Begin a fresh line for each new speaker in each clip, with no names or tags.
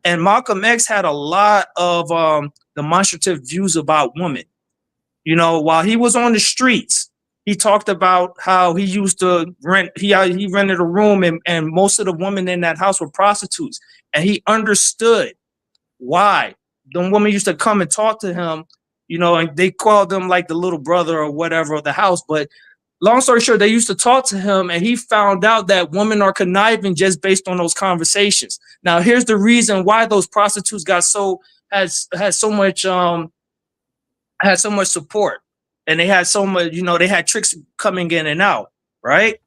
And Malcolm X had a lot of demonstrative views about women. You know, while he was on the streets, he talked about how he used to rent. He rented a room, and most of the women in that house were prostitutes, and he understood why. The woman used to come and talk to him, you know, and they called him like the little brother or whatever of the house. But long story short, they used to talk to him, and he found out that women are conniving just based on those conversations. Now, here's the reason why those prostitutes got had so much had so much support, and they had so much, you know, they had tricks coming in and out, right?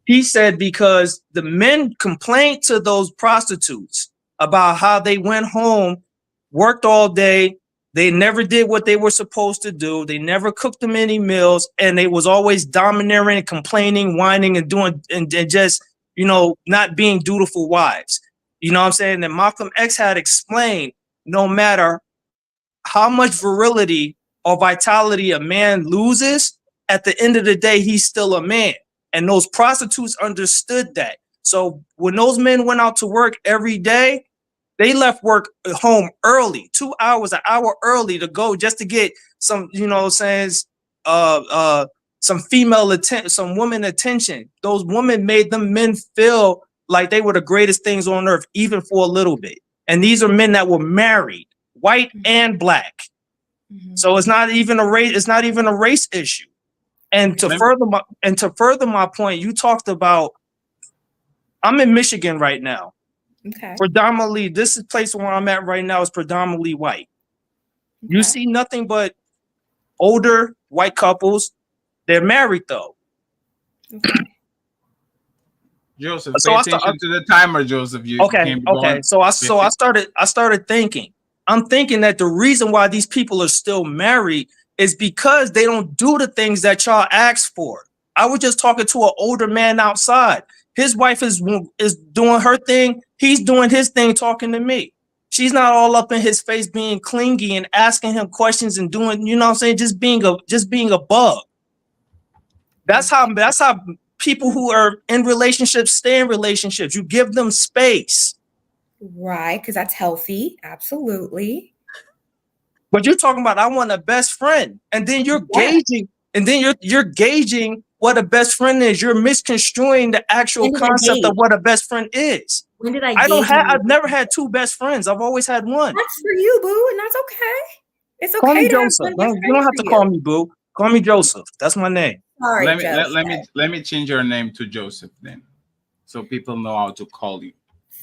He said because the men complained to those prostitutes about how they went home, worked all day, they never did what they were supposed to do, they never cooked them any meals, and they was always domineering, complaining, whining, and doing and just, you know, not being dutiful wives. You know what I'm saying? And Malcolm X had explained, no matter how much virility or vitality a man loses, at the end of the day, he's still a man. And those prostitutes understood that. So when those men went out to work every day, they left work home early, 2 hours, an hour early to go just to get some, you know, saying, some female attention, some woman attention. Those women made them men feel like they were the greatest things on earth, even for a little bit. And these are men that were married, white and black. So it's not even a race. It's not even a race issue. And to further my point, you talked about. I'm in Michigan right now.
Okay.
Predominantly, this place where I'm at right now is predominantly white. Okay. You see nothing but older white couples. They're married though.
Okay.
Joseph, pay attention to the timer, Joseph.
Okay. So I started thinking. I'm thinking that the reason why these people are still married is because they don't do the things that y'all asked for. I was just talking to an older man outside. His wife is doing her thing. He's doing his thing, talking to me. She's not all up in his face being clingy and asking him questions and doing, you know what I'm saying, just being a bug. That's how people who are in relationships stay in relationships. You give them space.
Right, because that's healthy. Absolutely.
But you're talking about I want a best friend, and then you're gauging, and then you're gauging what a best friend is. You're misconstruing the actual concept of what a best friend is.
When did I?
I've never had two best friends. I've always had one.
That's for you, boo, and that's okay. It's okay.
Call me Joseph. You don't have to call me boo. Call me Joseph. That's my name.
Sorry,
let me change your name to Joseph then, so people know how to call you.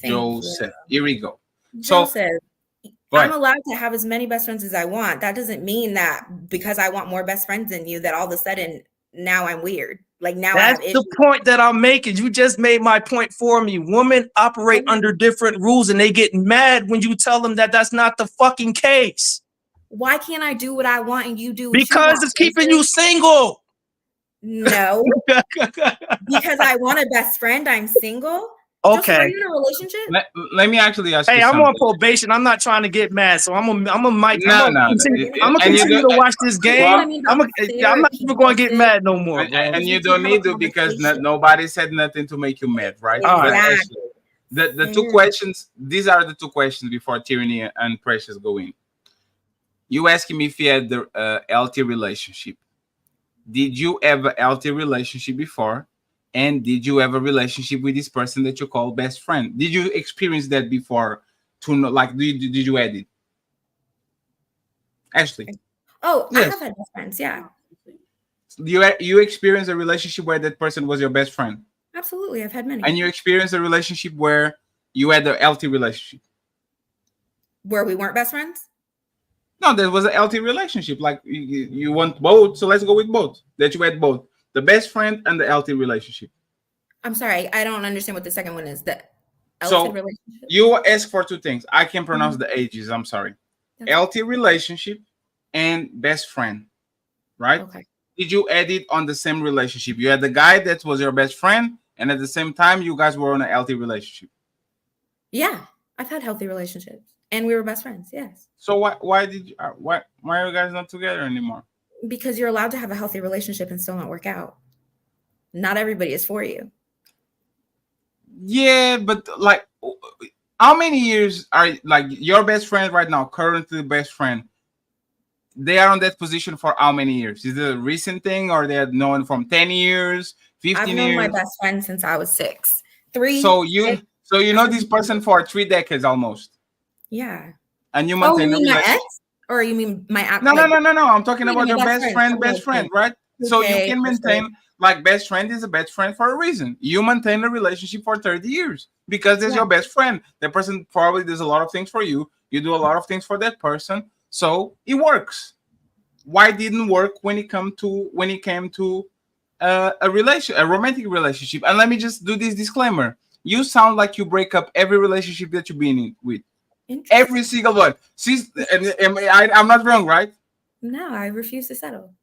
Joseph. Here we go.
Joseph. I'm allowed to have as many best friends as I want. That doesn't mean that because I want more best friends than you, that all of a sudden now I'm weird. Like now
that's the point that I'm making. You just made my point for me. Women operate under different rules, and they get mad when you tell them that that's not the fucking case.
Why can't I do what I want and you do what
because it's keeping you single?
No. Because I want a best friend, I'm single.
Okay.
Joseph, are you in a relationship?
Let me actually ask you
something. I'm on probation. I'm not trying to get mad, so I'm gonna continue to watch this game. I'm not even going to get mad no more.
And you don't need to, because nobody said nothing to make you mad, right?
Exactly.
The two questions. These are the two questions before Tyranny and Precious go in. You asking me if you had the healthy relationship. Did you have a healthy relationship before? And did you have a relationship with this person that you call best friend? Did you experience that before? To know, like, did you had it? Ashley.
Oh, yes. I have had best friends. Yeah.
You experienced a relationship where that person was your best friend?
Absolutely, I've had many.
And you experienced a relationship where you had a healthy relationship?
Where we weren't best friends?
No, there was a healthy relationship. Like you want both, so let's go with both. That you had both. The best friend and the healthy relationship.
I'm sorry, I don't understand what the second one is. The
healthy relationship. You ask for two things. I can pronounce the ages. I'm sorry. Okay. Healthy relationship and best friend, right?
Okay.
Did you add it on the same relationship? You had the guy that was your best friend, and at the same time, you guys were on a healthy relationship.
Yeah, I've had healthy relationships, and we were best friends. Yes.
So why are you guys not together anymore?
Because you're allowed to have a healthy relationship and still not work out. Not everybody is for you.
Yeah, but like, How many years are like your best friend right now, currently best friend? They are on that position for how many years? Is it a recent thing, or they're known from 10 years, 15
I've known my
years?
best friend since I was 6. 3.
So
6.
you know this person for 3 decades almost,
Yeah.
and you
Oh, you
maintain a
mean my
relationship.
ex? Or you mean my ex?
No. I'm talking
Wait,
about
my
your
best
best
friend.
friend,
Okay.
right? So you
Okay,
can
understood.
maintain, like, best friend is a best friend for a reason. You maintain a relationship for 30 years because there's
Yeah.
your best friend. That person probably does a lot of things for you. You do a lot of things for that person. So it works. Why didn't work when it came to a romantic relationship? And let me just do this disclaimer. You sound like you break up every relationship that you've been in with. Every single one. I'm not wrong, right?
No, I refuse to settle.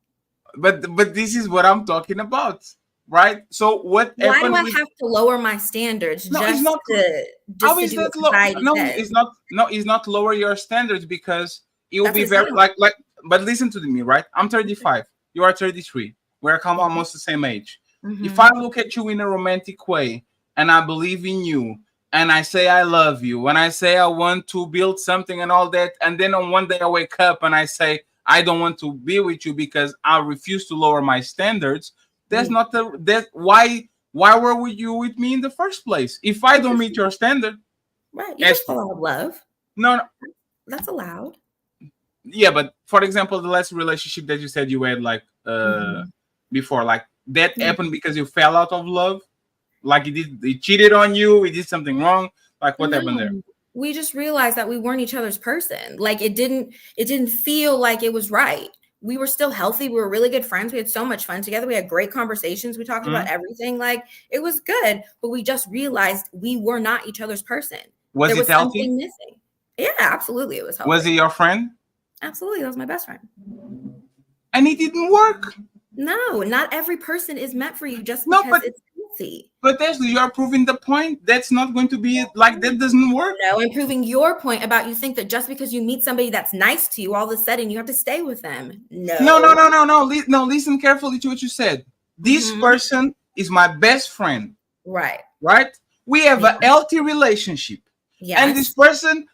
But this is what I'm talking about, right? So what
Why
happened?
do I have to lower my standards
No, it's
just
not.
to
How
do
is
what
that low?
society
No,
says?
it's not. No, it's not lower your standards, because it will
That's
be
what it
very
sounds
like. But listen to me, right? I'm 35. You are 33. We're almost the same age. If
Mhm.
I look at you in a romantic way and I believe in you and I say I love you, when I say I want to build something and all that, and then on one day I wake up and I say I don't want to be with you because I refuse to lower my standards, that's not that why were you with me in the first place? If I don't meet your standard,
Right. You just fall out of love.
no,
That's allowed.
yeah, but for example, the last relationship that you said you had, like,
Mhm.
before, like, that
Yeah.
happened because you fell out of love, like he cheated on you, he did something wrong, like what happened there?
No, we just realized that we weren't each other's person. Like it didn't feel like it was right. We were still healthy. We were really good friends. We had so much fun together. We had great conversations. We talked about everything. Like it was good, but we just realized we were not each other's person.
Was
There
it
was
healthy?
something missing. Yeah, absolutely. It was healthy.
Was he your friend?
Absolutely. That was my best friend.
And it didn't work.
No, not every person is meant for you just
No,
because
but
it's healthy.
but Ashley, you are proving the point. That's not going to be like that. Doesn't work.
No, I'm proving your point about you think that just because you meet somebody that's nice to you, all of a sudden you have to stay with them. No.
No. Listen carefully to what you said. This person is my best friend.
Right.
Right? We have a healthy relationship.
Yes.
And this person,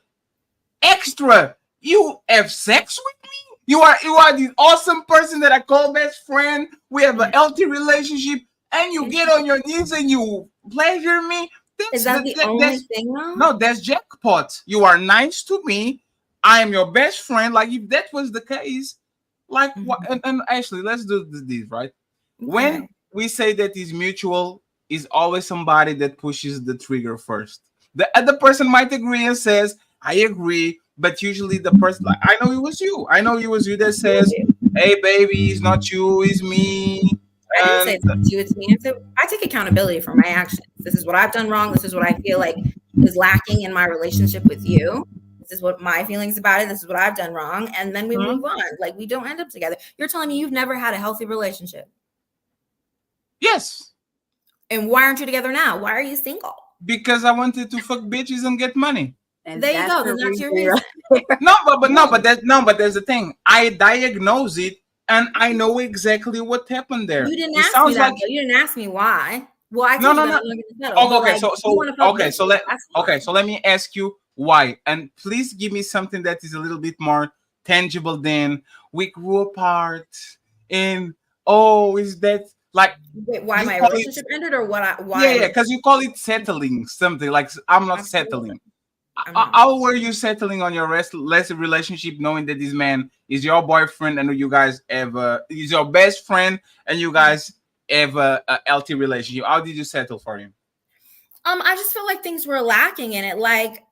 extra, you have sex with me? You are the awesome person that I call best friend. We have a healthy relationship, and you get on your knees and you pleasure me.
Is that the only thing though?
No, that's jackpot. You are nice to me. I am your best friend. Like, if that was the case, like, what? And actually, let's do this, right?
Okay.
When we say that is mutual, is always somebody that pushes the trigger first. The other person might agree and says, I agree, but usually the person, like, I know it was you that says, hey baby, it's not you, it's me.
I didn't say it's not you, it's me. I take accountability for my actions. This is what I've done wrong. This is what I feel like is lacking in my relationship with you. This is what my feelings about it. This is what I've done wrong. And then we move on. Like, we don't end up together. You're telling me you've never had a healthy relationship?
Yes.
And why aren't you together now? Why are you single?
Because I wanted to fuck bitches and get money.
And there you go. Then that's your reason.
But there's the thing. I diagnose it and I know exactly what happened there.
You didn't ask me that. Like, you didn't ask me why. Well, I told you that I'm not going to settle.
So let me ask you why, and please give me something that is a little bit more tangible than we grew apart. And is that like?
Wait, why my relationship ended, or what? Why?
Yeah, because you call it settling, something like I'm not settling. How were you settling on your last relationship, knowing that this man is your boyfriend and you guys have is your best friend and you guys have a healthy relationship? How did you settle for him?
I just feel like things were lacking in it. Like,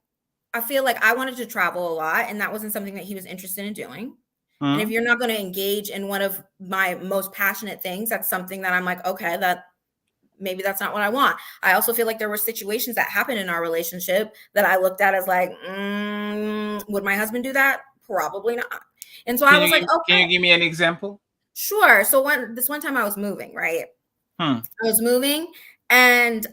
I feel like I wanted to travel a lot, and that wasn't something that he was interested in doing. And if you're not going to engage in one of my most passionate things, that's something that I'm like, okay, maybe that's not what I want. I also feel like there were situations that happened in our relationship that I looked at as like, would my husband do that? Probably not. And so I was like, okay.
Can you give me an example?
Sure. So this one time I was moving, right? I was moving, and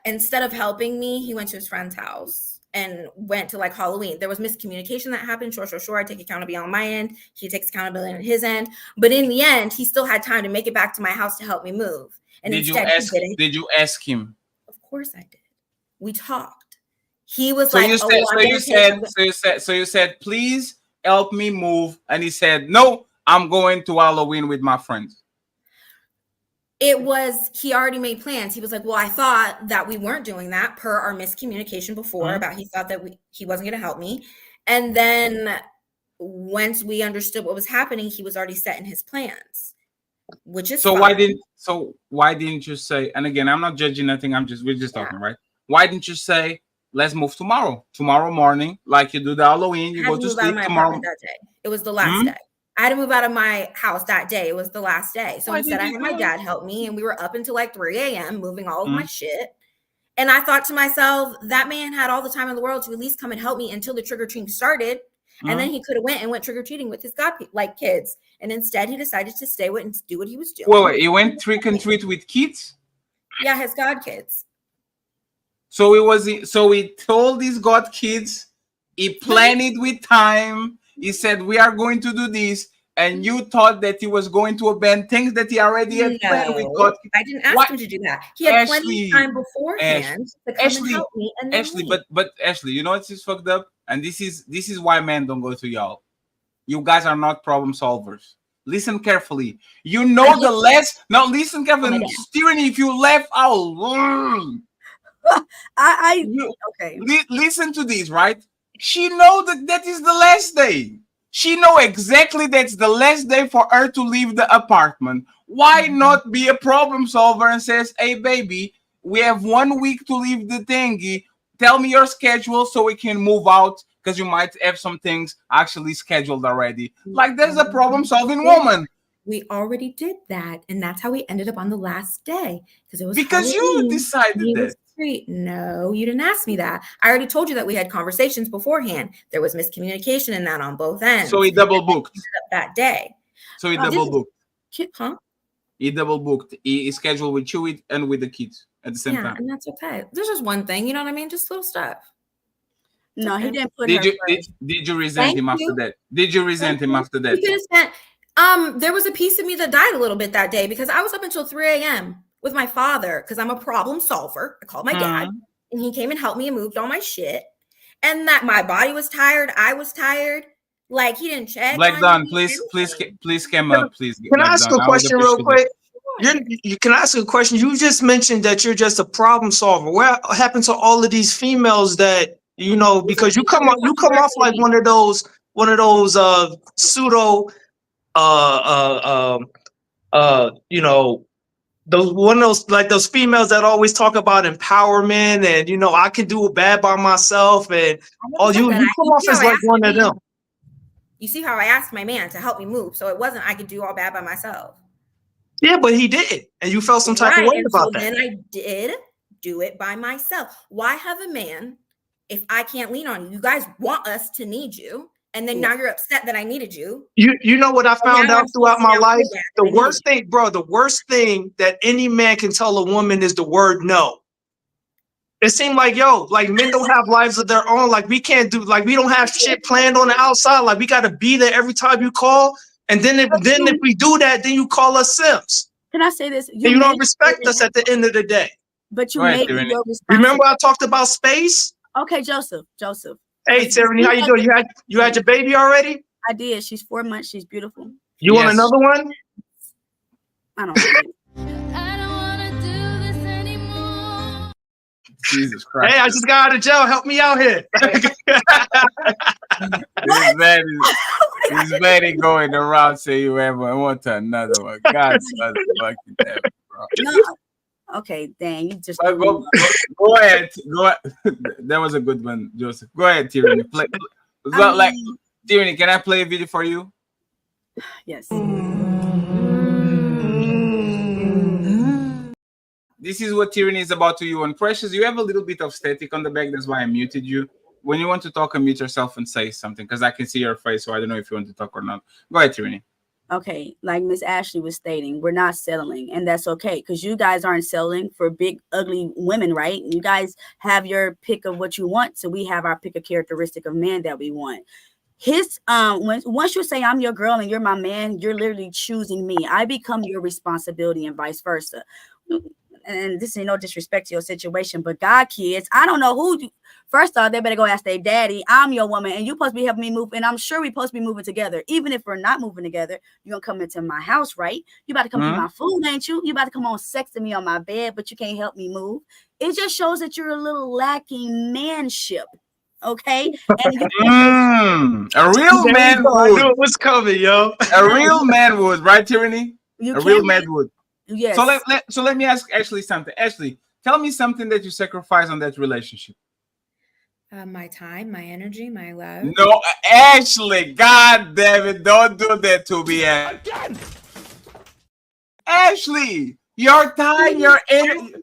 instead of helping me, he went to his friend's house and went to like Halloween. There was miscommunication that happened. Sure. I take accountability on my end. He takes accountability on his end. But in the end, he still had time to make it back to my house to help me move. And
did you ask him?
Of course I did. We talked. He was
So
like,
you
"Oh,
said,
well,
so
I'm
you
gonna
said,
take
so you said, please help me move. And he said, no, I'm going to Halloween with my friends.
It was, he already made plans. He was like, well, I thought that we weren't doing that per our miscommunication before about he thought that he wasn't going to help me. And then once we understood what was happening, he was already setting his plans, which is
So
fine.
why didn't you say, and again, I'm not judging nothing. We're just talking, right? Why didn't you say, let's move tomorrow morning, like you do the Halloween, you
I had
go
to
to
move out of
sleep
my
tomorrow.
apartment that day. It was the last day. I had to move out of my house that day. It was the last day. So
Why
instead,
did
I
you
had
do
my
it?
dad help me, and we were up until like 3 a.m. moving all of my shit. And I thought to myself, that man had all the time in the world to at least come and help me until the trick or treating started. And then he could have went trick or treating with his kids. And instead, he decided to stay with and do what he was doing.
Wait, he went trick and treat with kids?
Yeah, his god kids.
So he told his god kids, he planned it with time. He said, we are going to do this. And you thought that he was going to abandon things that he already had planned with God.
I didn't ask him to do that. He had plenty of time beforehand to come and help me. And then
Ashley, but Ashley, you know what's just fucked up? And this is why men don't go to y'all. You guys are not problem solvers. Listen carefully. You know the less. Now listen carefully. Tyranny, if you left out,
okay.
Listen to this, right? She know that is the last day. She know exactly that's the last day for her to leave the apartment. Why not be a problem solver and says, hey, baby, we have 1 week to leave the thingy. Tell me your schedule so we can move out because you might have some things actually scheduled already. Like there's a problem solving woman.
We already did that. And that's how we ended up on the last day.
Because you decided that.
No, you didn't ask me that. I already told you that we had conversations beforehand. There was miscommunication in that on both ends.
So he double booked
that day.
So he double booked.
Huh?
He double booked. He scheduled with you and with the kids at the same time.
And that's okay. There's just one thing, you know what I mean? Just little stuff.
No, he didn't put.
Did you resent him after that? Did you resent him after that?
There was a piece of me that died a little bit that day because I was up until 3 a.m. with my father because I'm a problem solver. I called my dad and he came and helped me and moved all my shit. And that my body was tired. I was tired. Like he didn't check.
Black Dawn, please come up, please.
Can I ask a question real quick? You can ask a question. You just mentioned that you're just a problem solver. What happened to all of these females that because you come off like one of those pseudo those females that always talk about empowerment and I can do it bad by myself and you come off as like one of them.
You see how I asked my man to help me move, so it wasn't I could do all bad by myself.
Yeah, but he did, and you felt some type of way about that.
Then I did do it by myself. Why have a man if I can't lean on you? You guys want us to need you. And then now you're upset that I needed you.
You know what I found out throughout my life? The worst thing that any man can tell a woman is the word no. It seemed like, men don't have lives of their own. Like we don't have shit planned on the outside. Like we got to be there every time you call. And then if we do that, then you call us simps.
Can I say this?
You don't respect us at the end of the day.
But you made me your responsibility.
Remember I talked about space?
Okay, Joseph.
Hey, Tiffany, how you doing? You had your baby already?
I did. She's 4 months. She's beautiful.
You want another one?
I don't know.
I don't want to do this anymore.
Jesus Christ.
Hey, I just got out of jail. Help me out here.
This lady going around saying you ever want another one. God fucking damn, bro.
No. Okay, dang, you just
go ahead. That was a good one, Joseph. Go ahead, Tyranny. Tyranny, can I play a video for you?
Yes.
This is what Tyranny is about to you. And Precious, you have a little bit of static on the back. That's why I muted you. When you want to talk, unmute yourself and say something because I can see your face, so I don't know if you want to talk or not. Go ahead, Tyranny.
Okay, like Miss Ashley was stating, we're not settling, and that's okay because you guys aren't settling for big, ugly women, right? You guys have your pick of what you want, so we have our pick of characteristic of man that we want. Once you say I'm your girl and you're my man, you're literally choosing me. I become your responsibility and vice versa. and this ain't no disrespect to your situation, but God, kids, I don't know who. First off, they better go ask their daddy. I'm your woman, and you supposed to be helping me move, and I'm sure we supposed to be moving together. Even if we're not moving together, you're gonna come into my house, right? You about to come eat my food, ain't you? You about to come on sex to me on my bed, but you can't help me move. It just shows that you're a little lacking manship. Okay, and
a real man
I
would.
knew it was coming, yo.
A real man would, right, Tyranny?
you
A real
can't
man
be-
would.
Yes.
So let me ask Ashley something. Ashley, tell me something that you sacrifice on that relationship.
My time, my energy, my love.
No, Ashley, God damn it, don't do that to me. Ashley, your time, your energy.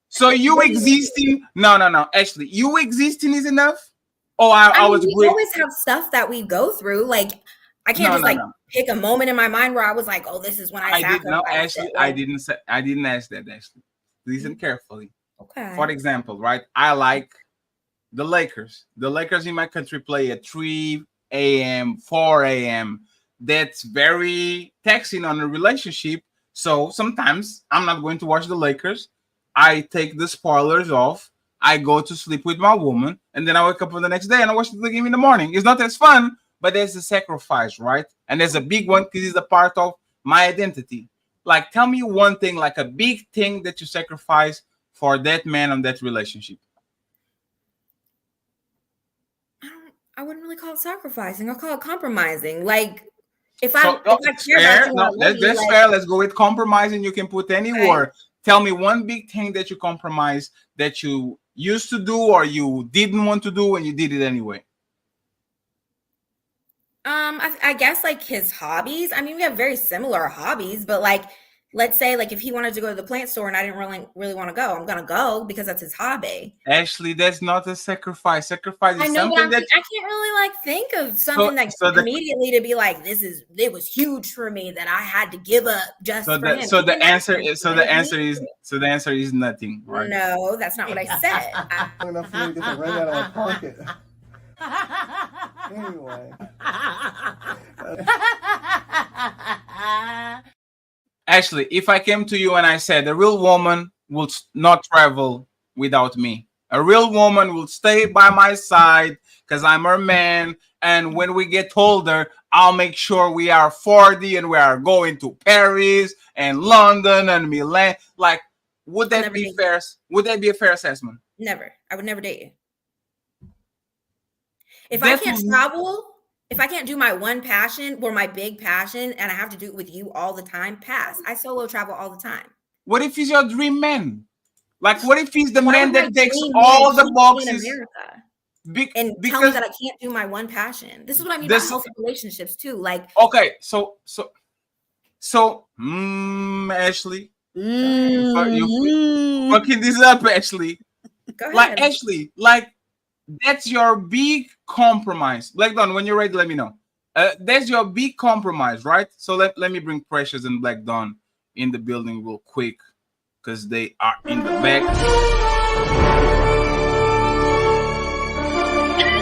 So you existing? No. Ashley, you existing is enough. Oh, I
mean,
was.
we always have stuff that we go through. Like, I can't pick a moment in my mind where I was like, "Oh, this is when I
did no, Ashley.
it.
I didn't ask that, Ashley. Listen carefully.
Okay.
For example, right? I like the Lakers. The Lakers in my country play at 3 a.m., 4 a.m. That's very taxing on a relationship. So sometimes I'm not going to watch the Lakers. I take the spoilers off. I go to sleep with my woman, and then I wake up on the next day and I watch the game in the morning. It's not as fun, but there's a sacrifice, right? And there's a big one because it's a part of my identity. Like, tell me one thing, like a big thing that you sacrifice for that man on that relationship.
I wouldn't really call it sacrificing. I'll call it compromising. Like, if
So,
I care about you, I love
that's
you, like,
fair. Let's go with compromising. You can put any word. Tell me one big thing that you compromise that you used to do or you didn't want to do and you did it anyway.
I guess like his hobbies. I mean, we have very similar hobbies, but like, let's say like if he wanted to go to the plant store and I didn't really want to go, I'm gonna go because that's his hobby.
Ashley, that's not a sacrifice. Sacrifice is
I know,
something
but
that
I can't really like think of something immediately to be like, it was huge for me that I had to give up just for him.
So the answer is nothing, right?
No, that's not what I said.
Enough for me to get the rent out of my pocket. Anyway.
Ashley, if I came to you and I said a real woman will not travel without me, a real woman will stay by my side because I'm her man, and when we get older, I'll make sure we are 40 and we are going to Paris and London and Milan. Like, would that be fair? Would that be a fair assessment?
Never. I would never date you. If I can't travel, if I can't do my one passion or my big passion and I have to do it with you all the time, pass. I solo travel all the time.
What if he's your dream man? Like, what if he's the man that takes all the boxes?
And tell me that I can't do my one passion. This is what I mean by healthy relationships too. Like,
okay, so Ashley, you fucking this up, Ashley.
Go ahead.
Like, Ashley, like, that's your big compromise. Black Dawn, when you're ready, let me know. That's your big compromise, right? So let me bring Precious and Black Dawn in the building real quick because they are in the back.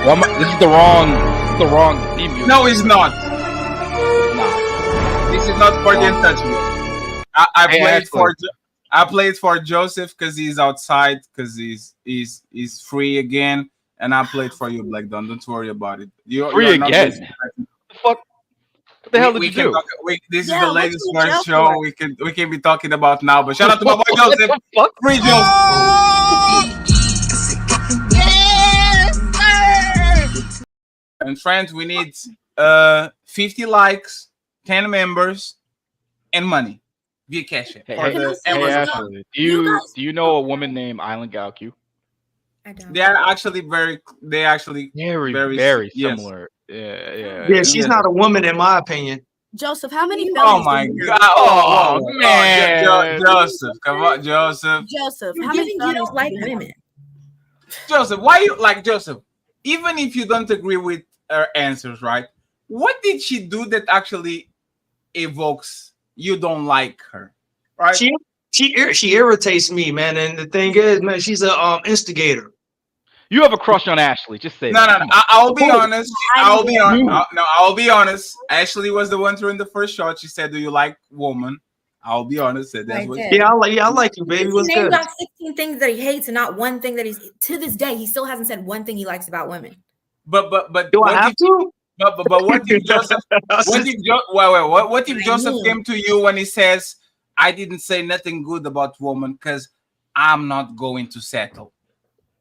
Well, this is the wrong theme music.
No, it's not. Nah. This is not for Don't Touch Me. I played for Joseph because he's outside because he's free again. And I played for you, Black Dawn. Don't worry about it. You're
free again. What the fuck? What the hell did you do?
This is the latest first show we can be talking about now. But shout out to my boy Joseph. Free Joseph. And friends, we need 50 likes, 10 members, and money via Cash App.
Hey, Ashley, do you know a woman named Island Galcu?
I don't.
They are actually very
similar. Yes.
Yeah, she's not a woman in my opinion.
Joseph, how many?
Oh my God! Oh man, Joseph, come on, Joseph.
Joseph,
how many? You don't like women.
Joseph, why you like Joseph? Even if you don't agree with her answers, right? What did she do that actually evokes you don't like her? Right?
She irritates me, man. And the thing is, man, she's a instigator.
You have a crush on Ashley. Just say
no. I'll be honest. I'll be honest. Ashley was the one throwing the first shot. She said, "Do you like woman?" I'll be honest. That's
I
what.
did.
Yeah, I like you, baby.
He
What's
named
good?
off 16 things that he hates and not one thing that to this day, he still hasn't said one thing he likes about women.
But
Do I
what
have
if
to?
but what if Joseph? What if Joseph came to you when he says, "I didn't say nothing good about woman because I'm not going to settle."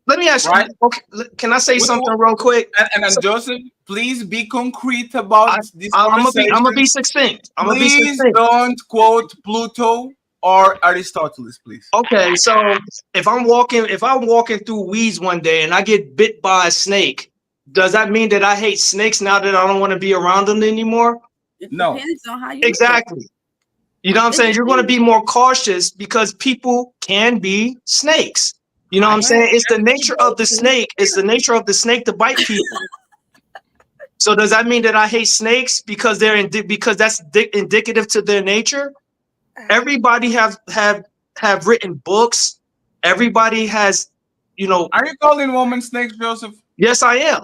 Let me ask
Right.
you. Okay, can I say
What-
something real quick?
And then Joseph, please be concrete about this
I'm
conversation.
gonna be succinct. I'm gonna be
Please
succinct.
don't quote Pluto or Aristotle, please.
Okay, so if I'm walking through weeds one day and I get bit by a snake, does that mean that I hate snakes now that I don't want to be around them anymore?
It
No.
depends on how you
Exactly. You know what I'm saying? You're going to be more cautious because people can be snakes. You know what I'm saying? It's the nature of the snake. It's the nature of the snake to bite people. So does that mean that I hate snakes because because that's indicative to their nature? Everybody have written books. Everybody has, you know.
Are you calling women snakes, Joseph?
Yes, I am.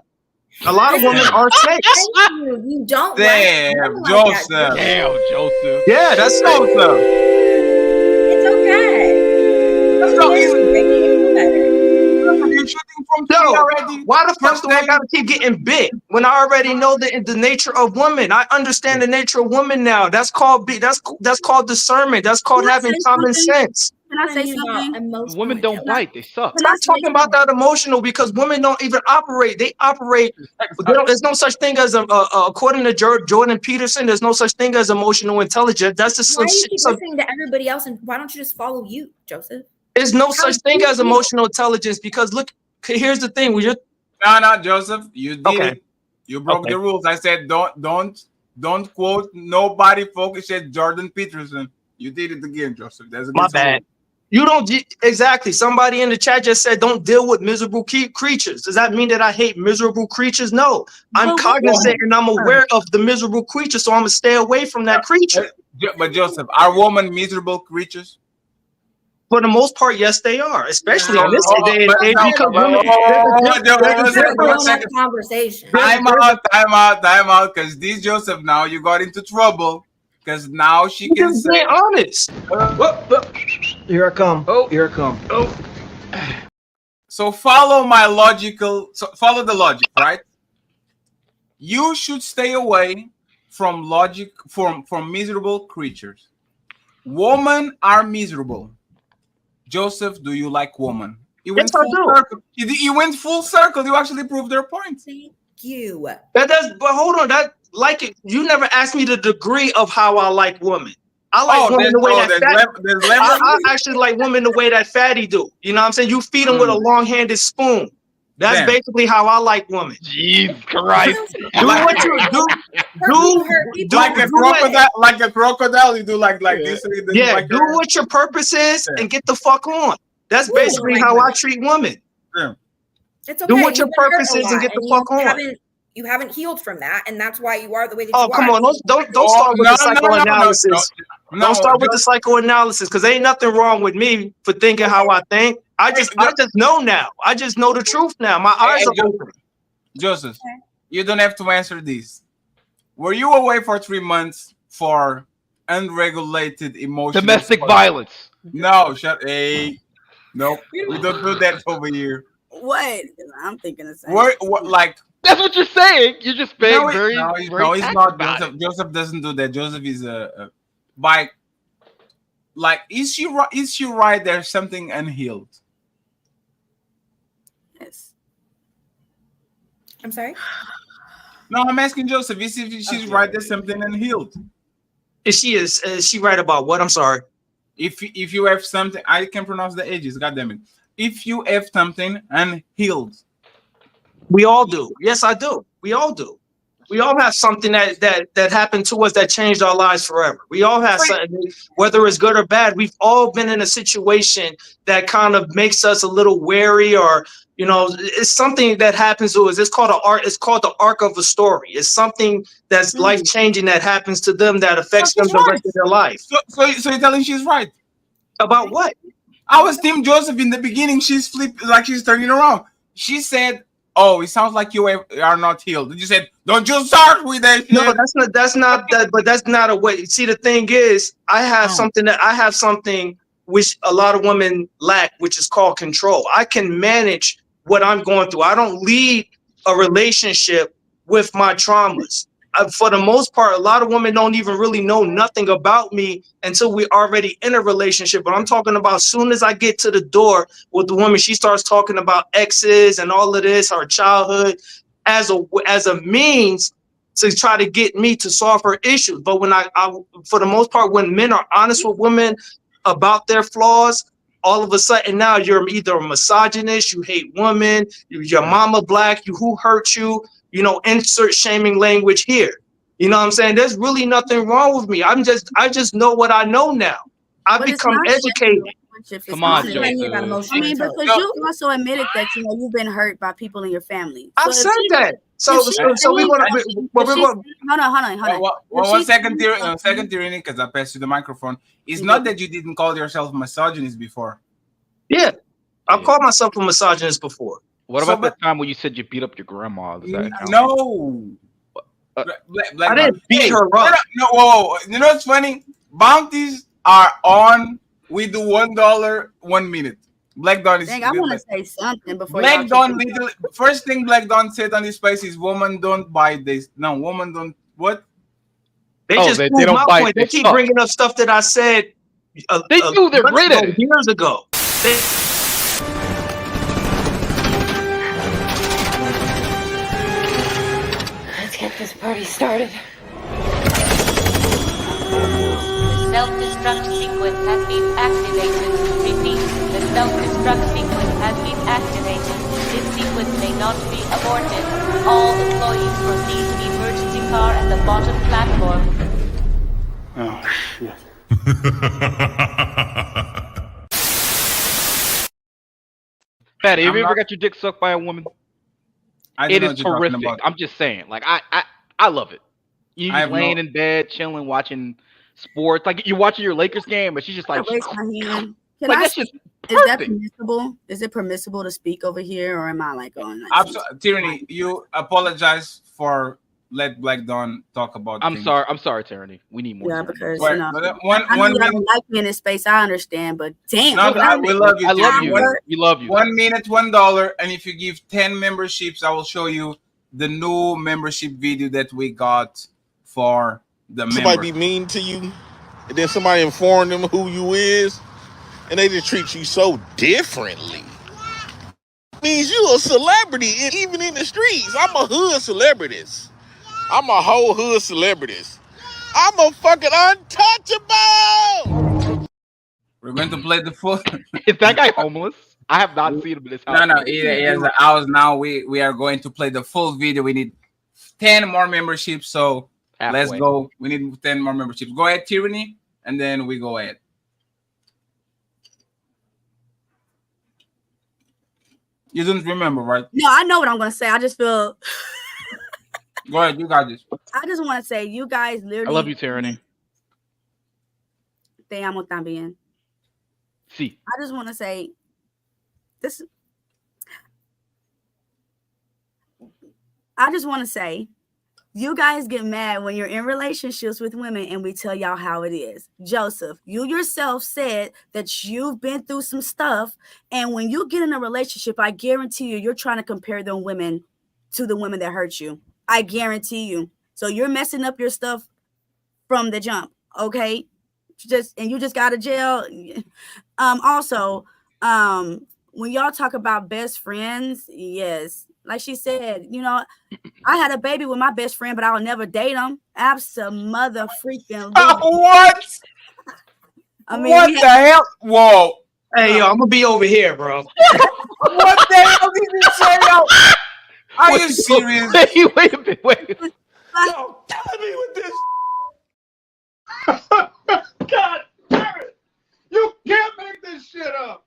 A lot of women are snakes.
Thank you. You don't
Damn,
like
Joseph.
that.
Damn, Joseph.
Yeah, that's
Joseph.
It's okay.
That's not easy.
It's better.
You're shooting from
Yo,
three already.
why the fuck
First
do I
thing-
gotta keep getting bit when I already know the nature of women? I understand the nature of women now. That's called that's called discernment. That's called
Can I
having
say
common
something?
sense.
Can I say
Telling you about
something?
emotional
Women don't
intelligence.
bite; they suck.
Can I
Stop
say
talking about
something?
that emotional because women don't even operate. They operate. There's no such thing as according to Jordan Peterson. There's no such thing as emotional intelligence. That's just
Why
some
do you
shit.
keep listening to everybody else, and why don't you just follow you, Joseph?
There's no
How
such
do
thing
you
as
feel?
emotional intelligence because look, here's the thing.
No, Joseph, you did
Okay.
it. You broke
Okay.
the rules. I said don't quote nobody. Focus at Jordan Peterson. You did it again, Joseph. That's
My
against the
bad.
rule.
You don't exactly. Somebody in the chat just said, "Don't deal with miserable creatures." Does that mean that I hate miserable creatures? No, I'm
But
cognizant and I'm aware of the miserable creature, so I'm gonna stay away from that creature.
But Joseph, are women miserable creatures?
For the most part, yes, they are, especially in this day and age because women.
Conversation.
Time out, because this Joseph now you got into trouble because now she can
Just
say
being honest.
Here I come.
Oh.
Here I come.
so follow the logic, right? You should stay away from from miserable creatures. Women are miserable. Joseph, do you like women? You went
Yes, I
full
do.
circle. You went full circle. You actually proved their point.
Thank you.
That does, but hold on. That like it. You never asked me the degree of how I like women. I like women the way
there's levels.
I actually like women the way that Fatty do. You know what I'm saying? You feed them with a long-handed spoon. That's
Damn.
basically how I like women.
Jesus Christ!
Do what you do.
Like a
do what-
crocodile, like a crocodile, you do like this.
Yeah,
like
do what your purpose is
Yeah.
and get the fuck on. That's
Ooh,
basically
like
how I
women.
treat women.
It's okay.
Do what your
You've been hurt
purpose
a
is and
lot,
get the
and
fuck on.
You haven't healed from that, and that's why you are the way that
Oh,
you
come
are.
on. Don't start with the psychoanalysis. Don't start with the psychoanalysis because ain't nothing wrong with me for thinking how I think. I just know now. I just know the truth now. My eyes are open.
Joseph, you don't have to answer this. Were you away for 3 months for unregulated emotional
Domestic
sport?
violence.
No, hey. Nope. We don't do that over here.
What? I'm thinking the same.
Like
That's what you're saying. You're just being very
he's
tact
not.
about it.
Joseph doesn't do that. Joseph is by like is she right? There's something unhealed.
Yes.
I'm sorry.
No, I'm asking Joseph. If she's right, there's something unhealed.
Is she right about what? I'm sorry.
If you have something, I can pronounce the ages. God damn it! If you have something unhealed,
We all do. Yes, I do. We all do. We all have something that happened to us that changed our lives forever. We all have something, whether it's good or bad. We've all been in a situation that kind of makes us a little wary, or it's something that happens to us. It's called It's called the arc of a story. It's something that's life changing that happens to them that affects them the rest of their life.
so you're telling she's right
about what?
I was Team Joseph in the beginning. She's flipped, like she's turning around. She said Oh, it sounds like you are not healed. You said, don't you start with that shit.
No, that's not that, but that's not a way. See, the thing is, I have something which a lot of women lack, which is called control. I can manage what I'm going through. I don't lead a relationship with my traumas. For the most part, a lot of women don't even really know nothing about me until we're already in a relationship. But I'm talking about as soon as I get to the door with the woman, she starts talking about exes and all of this, her childhood, as a means to try to get me to solve her issues. But when I for the most part, when men are honest with women about their flaws, all of a sudden now you're either a misogynist, you hate women, your mama black, who hurt you, insert shaming language here. You know what I'm saying? There's really nothing wrong with me. I just know what I know now. I've
But it's
become
not
educated.
Come on,
This is why you got
Joseph.
emotional
I mean,
intelligence.
because you also admitted that you've been hurt by people in your family.
I've
So if
said
she-
that. So
if she's
we're gonna
saying-
we're
if she's-
gonna
hold on.
Well,
If
one
she's
second,
saying something-
Tyranny, because I passed you the microphone. It's
You
not
did.
that you didn't call yourself misogynist before.
yeah. I've called myself a misogynist before.
What
So,
about the time when you said you beat up your grandma? Does that count?
No.
Uh,
I didn't beat her up.
No, whoa. You know what's funny? Bounties are on. We do $1, 1 minute. Black Dawn is.
Dang, I want to say something before
Black
y'all
Dawn
keep-
literally. First thing Black Dawn said on this space is, "Woman don't buy this." No, woman don't. What?
They
Oh,
just
they
proved
don't
my
bite,
point.
they
They keep
suck.
bringing up stuff that I said.
They do, they're
months
great at
ago,
it.
years ago.
Let's get this party started.
Self-destruct sequence has been activated. Repeat, the self-destruct sequence has been activated. This sequence may not be aborted. All employees proceed to the emergency car at the bottom platform.
Oh, shit.
Fatty, have
I'm
you ever
not-
got your dick sucked by a woman?
I
It
don't know
is
what you're talking
horrific.
about.
I'm just saying. Like I love it. You
I
just
have
laying
no-
in bed, chilling, watching sports. Like you're watching your Lakers game, but she's just
I
like,
raise my hand. Can
like
I?
that's just
Is that
perfect.
permissible? Is it permissible to speak over here, or am I like going? Like,
Absolutely, Tyranny. You apologize for let Black Dawn talk about.
I'm
things.
sorry, Tyranny. We need more.
Yeah,
Tyranny.
because
Right,
you know,
but one
I know
one
y'all
minute.
don't like me in this space. I understand, but damn,
No, we love you.
I love
Tyranny.
you.
One-
We love you.
1 minute, $1, and if you give 10 memberships, I will show you the new membership video that we got for the
Somebody
member.
be mean to you, and then somebody inform them who you is, and they just treat you so differently. Means you a celebrity, and even in the streets. I'm a hood celebrity. I'm a whole hood celebrity. I'm a fucking untouchable.
We're going to play the full.
Is that guy homeless? I have not seen him in this house.
No, he has a house now. We are going to play the full video. We need 10 more memberships, so let's
Halfway.
go. We need 10 more memberships. Go ahead, Tyranny, and then we go ahead. You don't remember, right?
No, I know what I'm gonna say. I just feel.
Go ahead, you got this.
I just want to say, you guys literally.
I love you, Tyranny.
Te amo también.
See,
I just want to say, this. I just want to say, you guys get mad when you're in relationships with women and we tell y'all how it is. Joseph, you yourself said that you've been through some stuff. And when you get in a relationship, I guarantee you're trying to compare them women to the women that hurt you. I guarantee you. So you're messing up your stuff from the jump. Okay. You just got to jail. Also, when y'all talk about best friends, yes. Like she said, I had a baby with my best friend, but I'll never date him. Abso-mother-freaking.
What?
I mean,
What
we
the
had-
hell? Whoa.
Hey, yo, I'm gonna be over here, bro.
What the hell did you say? Are you serious?
Wait a minute. Wait.
Yo, killing me with this.
God damn it! You can't make this shit up.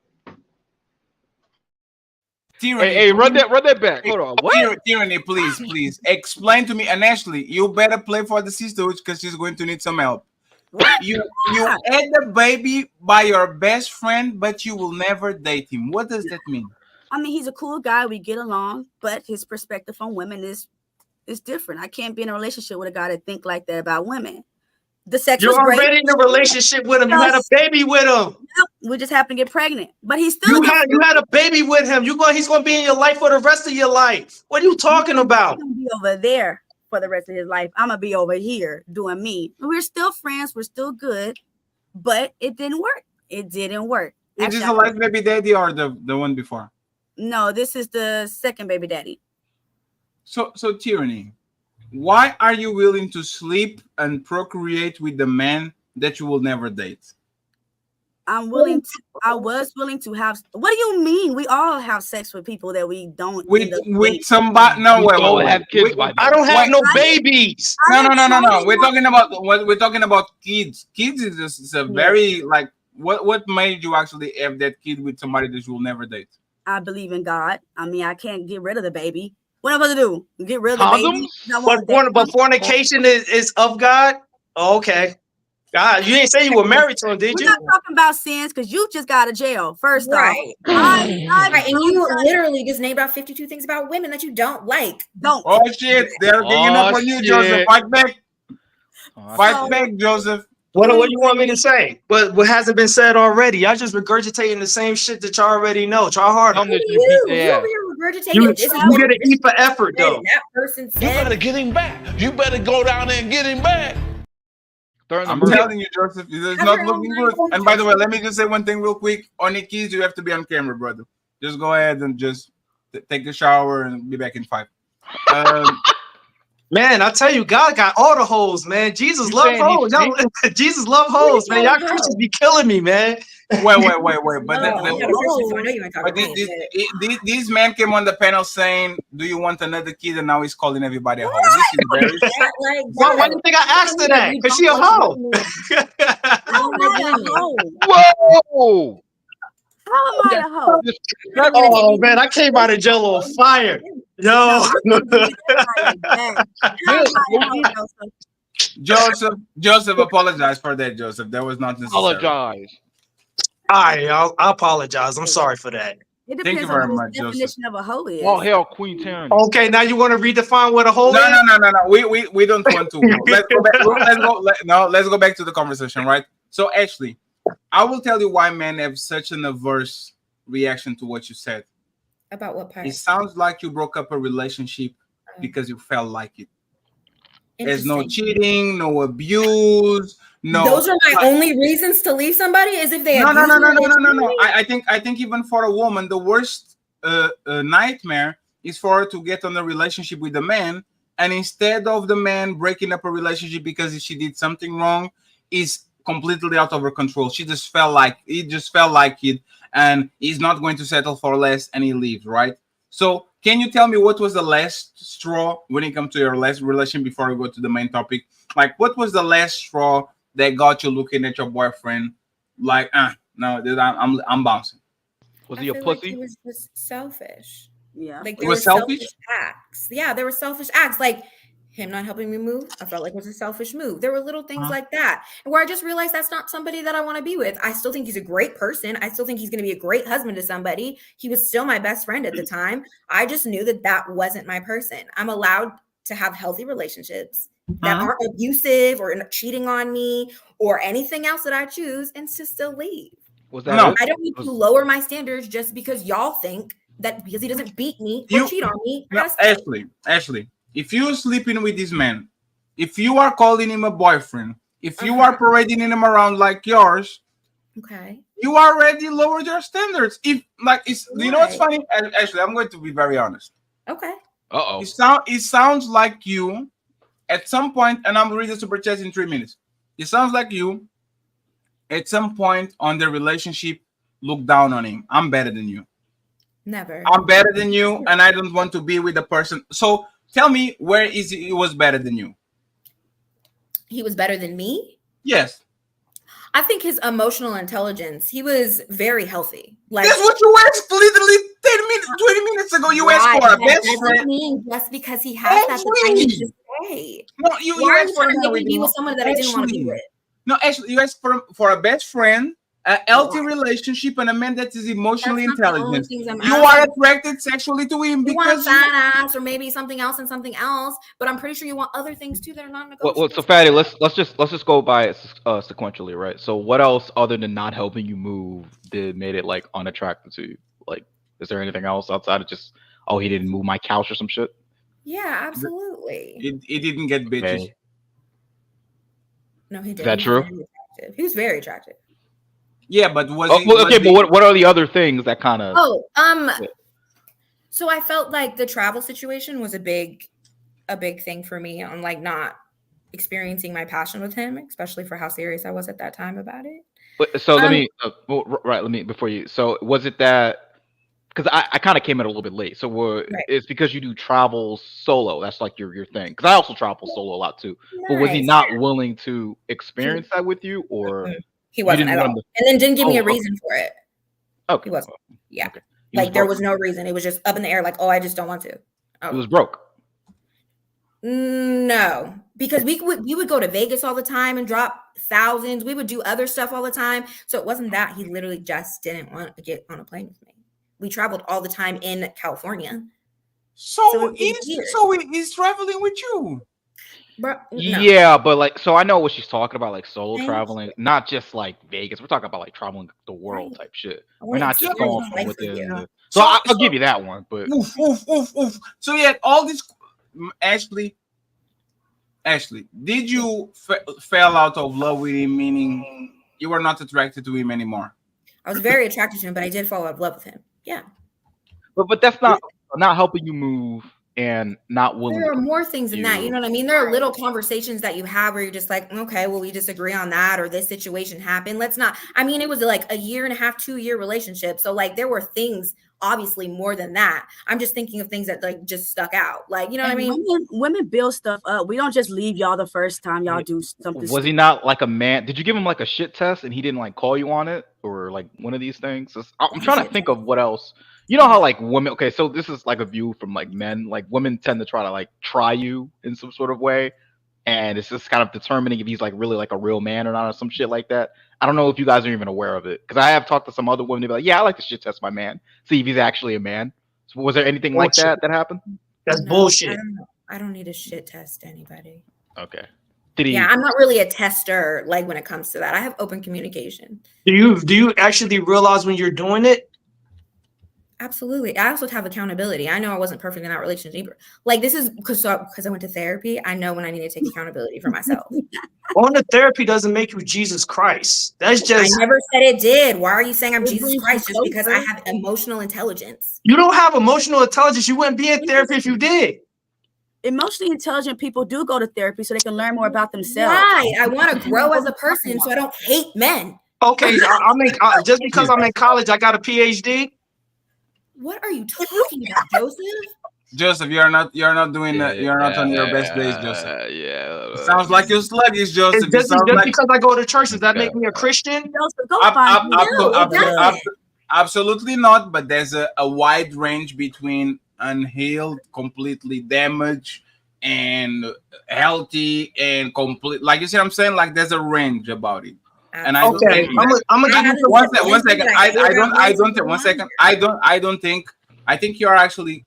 Tyranny,
Hey, run that back. Hold on. What?
Tyranny, please explain to me. And Ashley, you better play for the sisterhood because she's going to need some help. You had the baby by your best friend, but you will never date him. What does that mean?
I mean, he's a cool guy. We get along, but his perspective on women is different. I can't be in a relationship with a guy that think like that about women. The sex
You're
was great.
already in a relationship with him. You had a baby with him.
We just happened to get pregnant, but he's still.
You had a baby with him. He's gonna be in your life for the rest of your life. What are you talking about?
He's gonna be over there for the rest of his life. I'm gonna be over here doing me. We're still friends. We're still good, but it didn't work. It didn't work.
Is this the life baby daddy or the one before?
No, this is the second baby daddy.
So Tyranny, why are you willing to sleep and procreate with the man that you will never date?
I was willing to have. What do you mean? We all have sex with people that we don't
with somebody. No,
have kids.
I don't have no babies.
No. We're talking about kids. Kids is just a very like. What made you actually have that kid with somebody that you will never date?
I believe in God. I mean, I can't get rid of the baby. What am I supposed to do? Get rid of the baby?
But fornication is of God. Oh, okay. God, you didn't say you were married to him, did you?
We're not talking about sins because you just got out of jail. First
Right.
off, right,
and you literally just named out 52 things about women that you don't like.
Oh shit! They're ganging up on you, Joseph. Fight back. Fight back, Joseph.
What do you want me to say? What hasn't been said already? Y'all just regurgitating the same shit that y'all already know. Try harder.
You over here regurgitating.
You
This is
get
what
an E for effort, though.
that person said.
You better get him back. You better go down there and get him back.
I'm telling you, Joseph, it's not looking good. And by the way, let me just say one thing real quick. On the keys, you have to be on camera, brother. Just go ahead and just take a shower and be back in 5.
Man, I tell you, God got all the hoes, man. Jesus love hoes. Jesus love hoes, man. Y'all Christians be killing me, man.
Wait. But this man came on the panel saying, "Do you want another kid?" And now he's calling everybody a hoe. This is very.
Why do you think I asked her that? Because she a hoe.
Whoa!
How am I a hoe?
Oh man, I came out of jail on fire. Yo.
Joseph, apologize for that, Joseph. That was not necessary.
Apologize.
All right, I apologize. I'm sorry for that.
Thank you very much, Joseph.
Definition of a hoe is.
All hail Queen Tyranny.
Okay, now you want to redefine what a hoe is?
No. We don't want to. Let's go back to the conversation, right? So Ashley, I will tell you why men have such an adverse reaction to what you said.
About what part?
It sounds like you broke up a relationship because you felt like it. There's no cheating, no abuse, no.
Those are my only reasons to leave somebody is if they.
No. I think even for a woman, the worst nightmare is for her to get on a relationship with a man, and instead of the man breaking up a relationship because she did something wrong, is completely out of her control. She just felt like it, and he's not going to settle for less, and he leaves, right? So can you tell me what was the last straw when it comes to your last relation before we go to the main topic? Like, what was the last straw that got you looking at your boyfriend like, no, I'm bouncing?
Was he a pussy?
Like he was just selfish.
Yeah.
Like
He
there
was
were
selfish?
acts. Yeah, there were selfish acts. Like him not helping me move, I felt like it was a selfish move. There were little things like that where I just realized that's not somebody that I want to be with. I still think he's a great person. I still think he's going to be a great husband to somebody. He was still my best friend at the time. I just knew that that wasn't my person. I'm allowed to have healthy relationships that aren't abusive or cheating on me or anything else that I choose and to still leave.
Was that
I don't need to lower my standards just because y'all think that because he doesn't beat me or cheat on me.
Ashley, if you're sleeping with this man, if you are calling him a boyfriend, if you are parading him around like yours,
okay,
you already lowered your standards. If like it's you know what's funny? Ashley, I'm going to be very honest.
Okay.
It sounds like you at some point, and I'm reading super chat in 3 minutes. It sounds like you at some point on the relationship look down on him. I'm better than you.
Never.
I'm better than you, and I don't want to be with the person. So tell me, where is he was better than you?
He was better than me?
Yes.
I think his emotional intelligence, he was very healthy. Like
that's what you asked literally 20 minutes ago. You asked for a best friend.
Mean just because he has that I need to say.
No, you
Why
asked for
to be with someone that I didn't want to be with.
No, actually, you asked for a best friend A healthy relationship and a man that is emotionally
That's not the only
intelligent.
things I'm
You
asking.
are attracted sexually to him
You want a
because
fat ass or maybe something else and something else, but I'm pretty sure you want other things too that are non-negotiable.
Well, so Fatty, let's just go by it sequentially, right? So what else other than not helping you move made it like unattractive to you? Like, is there anything else outside of just he didn't move my couch or some shit?
Yeah, absolutely.
it didn't get bitches.
Okay.
No, he didn't.
that true?
He was very attractive.
Yeah, but was
Oh,
it?
well,
was
okay,
the-
but what are the other things that kind of?
Oh,
Yeah.
so I felt like the travel situation was a big thing for me on like not experiencing my passion with him, especially for how serious I was at that time about it.
So let me, let me before you. So was it that? Because I kind of came in a little bit late. So it's because you do travel solo. That's like your thing. Because I also travel solo a lot too. But was he
Nice.
not willing to experience that with you, or
He wasn't
didn't
at
want
all,
him
and then didn't give me a
Oh, okay.
reason for it.
okay,
He wasn't. Yeah,
okay. He was
like there
broke.
was no reason. It was just up in the air. Like, oh, I just don't want to. Oh.
He was broke.
No, because we would go to Vegas all the time and drop thousands. We would do other stuff all the time. So it wasn't that he literally just didn't want to get on a plane with me. We traveled all the time in California.
So
it was weird.
he's traveling with you.
Bro, no.
Yeah, but like, so I know what she's talking about, like solo
Thanks.
traveling, not just like Vegas. We're talking about like traveling the world
Right.
type shit.
I
We're
wanna
not just
experience
going from
life
within.
with you.
So
So-
I'll give you that one, but
Oof, oof, oof, oof. So yeah, all this. Ashley, did you fell out of love with him? Meaning you were not attracted to him anymore.
I was very attracted to him, but I did fall out of love with him. Yeah.
but that's not helping you move and not willing.
There are
to
more things than that. You
you.
know what I mean? There are little conversations that you have where you're just like, okay, well, we disagree on that, or this situation happened. Let's not. I mean, it was like a 1.5 year, 2 year relationship. So like there were things obviously more than that. I'm just thinking of things that like just stuck out. Like, you know what I mean?
Women build stuff up. We don't just leave y'all the first time y'all do something.
Was he not like a man? Did you give him like a shit test and he didn't like call you on it, or like one of these things? I'm trying to think of what else. You know how like women, okay, so this is like a view from like men, like women tend to try to like try you in some sort of way, and it's just kind of determining if he's like really like a real man or not, or some shit like that. I don't know if you guys are even aware of it, because I have talked to some other women. They'd be like, yeah, I like to shit test my man, see if he's actually a man. So was there anything like that happened?
That's
No,
bullshit.
I don't need to shit test anybody.
Okay. Did he?
Yeah, I'm not really a tester like when it comes to that. I have open communication.
Do you actually realize when you're doing it?
Absolutely. I also have accountability. I know I wasn't perfect in that relationship either. Like this is because I went to therapy. I know when I need to take accountability for myself.
Going to therapy doesn't make you Jesus Christ. That's
I
just
never said it did. Why are you saying I'm
It
Jesus
brings you
Christ just because I
closer.
have emotional intelligence?
you don't have emotional intelligence. You wouldn't be in therapy if you did.
Emotionally intelligent people do go to therapy so they can learn more about themselves.
Right. I want to grow as a person so I don't hate men.
Okay, just because I'm in college, I got a PhD.
What are you talking about, Joseph?
Joseph, you're not doing you're not on your best days, Joseph.
Yeah.
It sounds like you're sluggish, Joseph.
Just because I go to church, does that make me a Christian?
Joseph, go find
Absolutely not. But there's a wide range between unhealed, completely damaged, and healthy and complete. Like you see what I'm saying? Like there's a range about it. And I don't
Okay,
think
I'm gonna give you
one second. I think you are actually,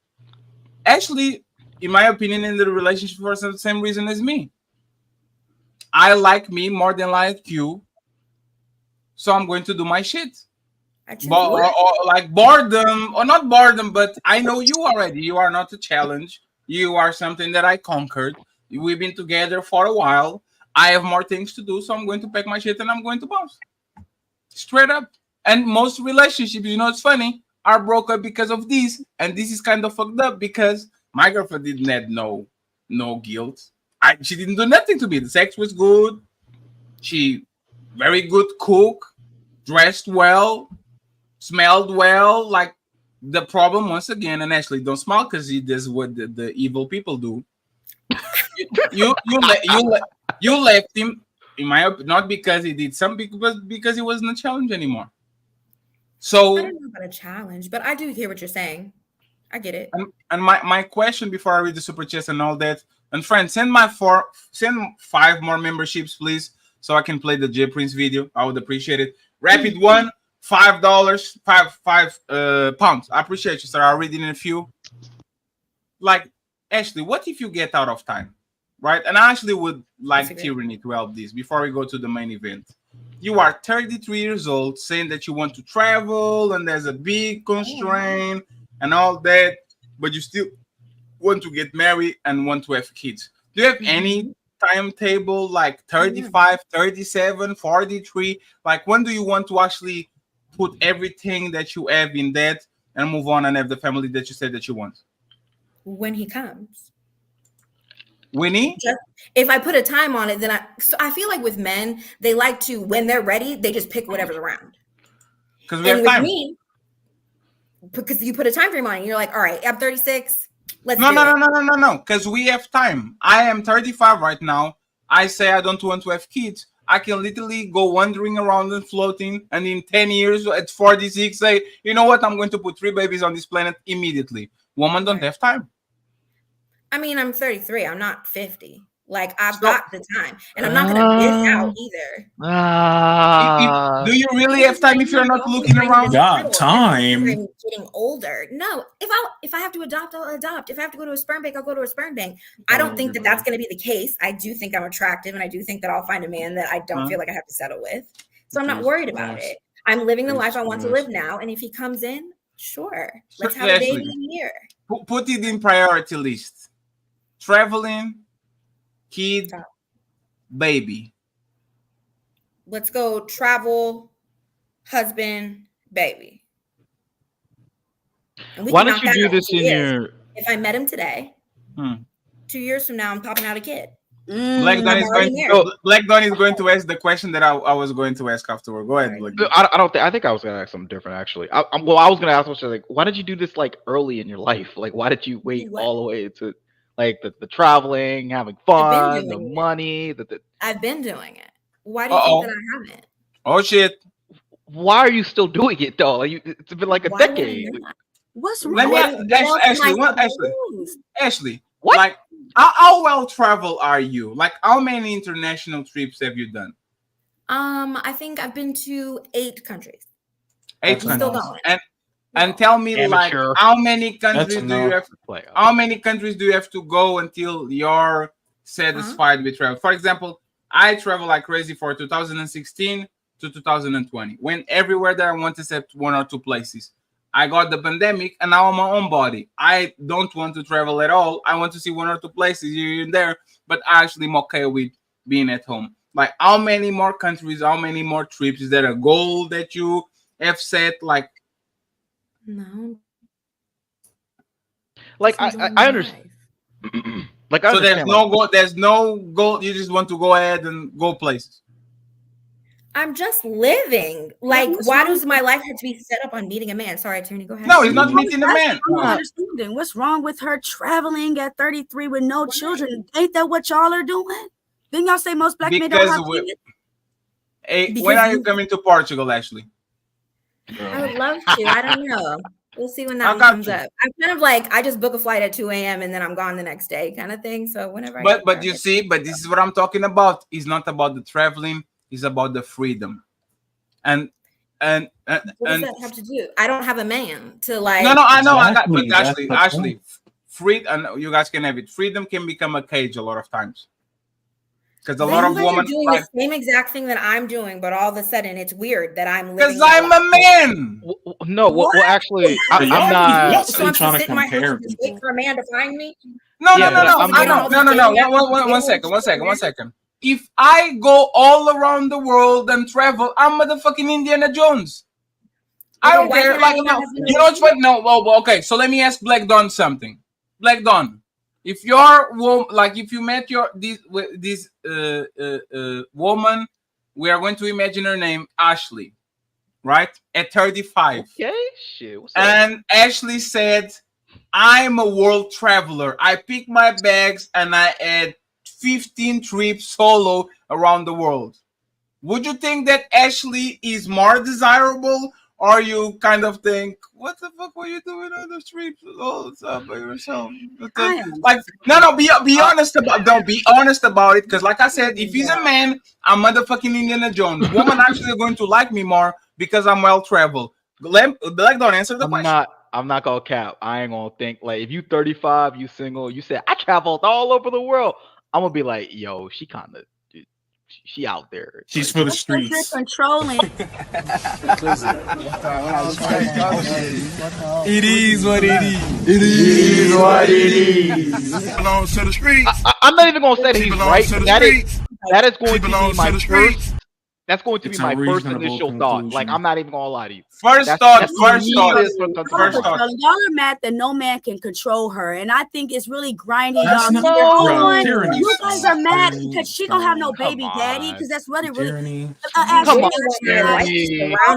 in my opinion, in the relationship for the same reason as me. I like me more than like you, so I'm going to do my shit. Or like boredom, or not boredom, but I know you already. You are not a challenge. You are something that I conquered. We've been together for a while. I have more things to do, so I'm going to pack my shit and I'm going to bounce. Straight up. And most relationships, you know, it's funny, are broke up because of this. And this is kind of fucked up because my girlfriend didn't have no guilt. She didn't do nothing to me. The sex was good. She very good cook, dressed well, smelled well. Like the problem once again, and Ashley, don't smile because this is what the evil people do. You left him, in my opinion, not because he did something, but because he wasn't a challenge anymore. So
I don't know about a challenge, but I do hear what you're saying. I get it.
And my question before I read the super chats and all that, and friends, send 5 more memberships, please, so I can play the J Prince video. I would appreciate it. Rapid one, $5, five pounds. I appreciate you, sir. I'll read it in a few. Like, Ashley, what if you get out of time, right? And I actually would like Tyranny to help this before we go to the main event. You are 33 years old, saying that you want to travel and there's a big constraint and all that, but you still want to get married and want to have kids. Do you have any timetable, like 35, 37, 43? Like, when do you want to actually put everything that you have in that and move on and have the family that you said that you want?
When he comes.
Winnie?
If I put a time on it, then I feel like with men, they like to, when they're ready, they just pick whatever's around.
Because we have
with
time.
me, because you put a time frame on it, you're like, all right, I'm 36. Let's
No.
do it.
Because we have time. I am 35 right now. I say I don't want to have kids. I can literally go wandering around and floating, and in 10 years at 46 say, you know what, I'm going to put 3 babies on this planet immediately. Women don't have time.
I mean, I'm 33. I'm not 50. Like, I've got the time, and I'm not going to miss out either.
Do you really have time if you're not looking around?
Got time.
I'm getting older. No, if I have to adopt, I'll adopt. If I have to go to a sperm bank, I'll go to a sperm bank. I don't think that that's going to be the case. I do think I'm attractive, and I do think that I'll find a man that I don't feel like I have to settle with. So I'm not worried about it. I'm living the life I want to live now, and if he comes in, sure, let's have a baby in a year.
Put it in priority list. Traveling, kid, baby.
Let's go travel, husband, baby. And
Why don't you do this in your...
If I met him today, 2 years from now, I'm popping out a kid.
Black Don is going to ask the question that I was going to ask afterward. Go ahead, Black.
I think I was going to ask something different, actually. I was going to ask, like, why did you do this, like, early in your life? Like, why did you wait all the way to... Like the traveling, having fun, the money.
I've been doing it. Why do you think that I haven't?
Oh shit!
Why are you still doing it though? Like, it's been like a decade.
What's
wrong? Ashley,
what?
Like, how well traveled are you? Like, how many international trips have you done?
I think I've been to 8 countries.
8 countries.
Still going.
And tell me,
Amateur.
like, how many countries do you have? How many countries do you have to go until you're satisfied with travel? For example, I travel like crazy for 2016 to 2020. Went everywhere that I want except 1 or 2 places. I got the pandemic, and now I'm my own body. I don't want to travel at all. I want to see 1 or 2 places here and there, but actually I'm okay with being at home. Like, how many more countries? How many more trips? Is there a goal that you have set? Like.
No.
Like I understand. Like,
so there's no goal. There's no goal. You just want to go ahead and go places.
I'm just living. Like, why does my life have to be set up on meeting a man? Sorry, Tierney, go ahead.
No, he's not meeting a man.
I'm not understanding. What's wrong with her traveling at 33 with no children? Ain't that what y'all are doing? Didn't y'all say most black men don't have kids?
Hey, when are you coming to Portugal, Ashley?
I would love to. I don't know. We'll see when that one comes up. I'm kind of like, I just book a flight at 2 a.m. and then I'm gone the next day kind of thing. So whenever
but you see, but this is what I'm talking about. It's not about the traveling, it's about the freedom. And what
does that have to do? I don't have a man to like.
No, I know. But actually, free, and you guys can have it. Freedom can become a cage a lot of times. Because a lot of women
are doing the same exact thing that I'm doing, but all of a sudden it's weird that I'm living.
Because I'm a man.
No, well, actually, I'm not.
So I'm trying to compare. Wait for a man to find me.
No. One second. If I go all around the world and travel, I'm motherfucking Indiana Jones. I don't care. Like, you know what's funny? No, well, okay. So let me ask Black Dawn something. Black Dawn. If you're like, if you met this woman, we are going to imagine her name Ashley, right? At 35.
Okay, shit. What's up?
And Ashley said, "I'm a world traveler. I pick my bags and I had 15 trips solo around the world." Would you think that Ashley is more desirable or you kind of think, what the fuck were you doing on the street all the time by yourself? Like, no, be honest about. Don't be honest about it, because like I said, if he's a man, I'm motherfucking Indiana Jones. Women actually going to like me more because I'm well traveled. Black, don't answer the question.
I'm not gonna cap. I ain't gonna think like if you 35, you single, you said I traveled all over the world. I'm gonna be like, yo, she kind of, she out there.
She's for the
You're
streets.
controlling.
It is what it is.
It is what it is. Belongs to the streets.
I'm not even gonna say that he's
belongs
right.
to the
That
streets.
is going to be
belongs
my
to the
first.
streets.
That's going to
It's
be
a
my first
reasonable
initial thought.
conclusion.
Like I'm not even gonna lie to you.
First
That's
thought.
me
First thought.
is from the
First thought.
Y'all are mad that no man can control her, and I think it's really grinding
That's
y'all.
not-
Hold
Bro,
on.
tyranny.
You guys are mad because she don't have no
Come
baby daddy, because that's what it really.
Tyranny.
Come on,
Tyranny.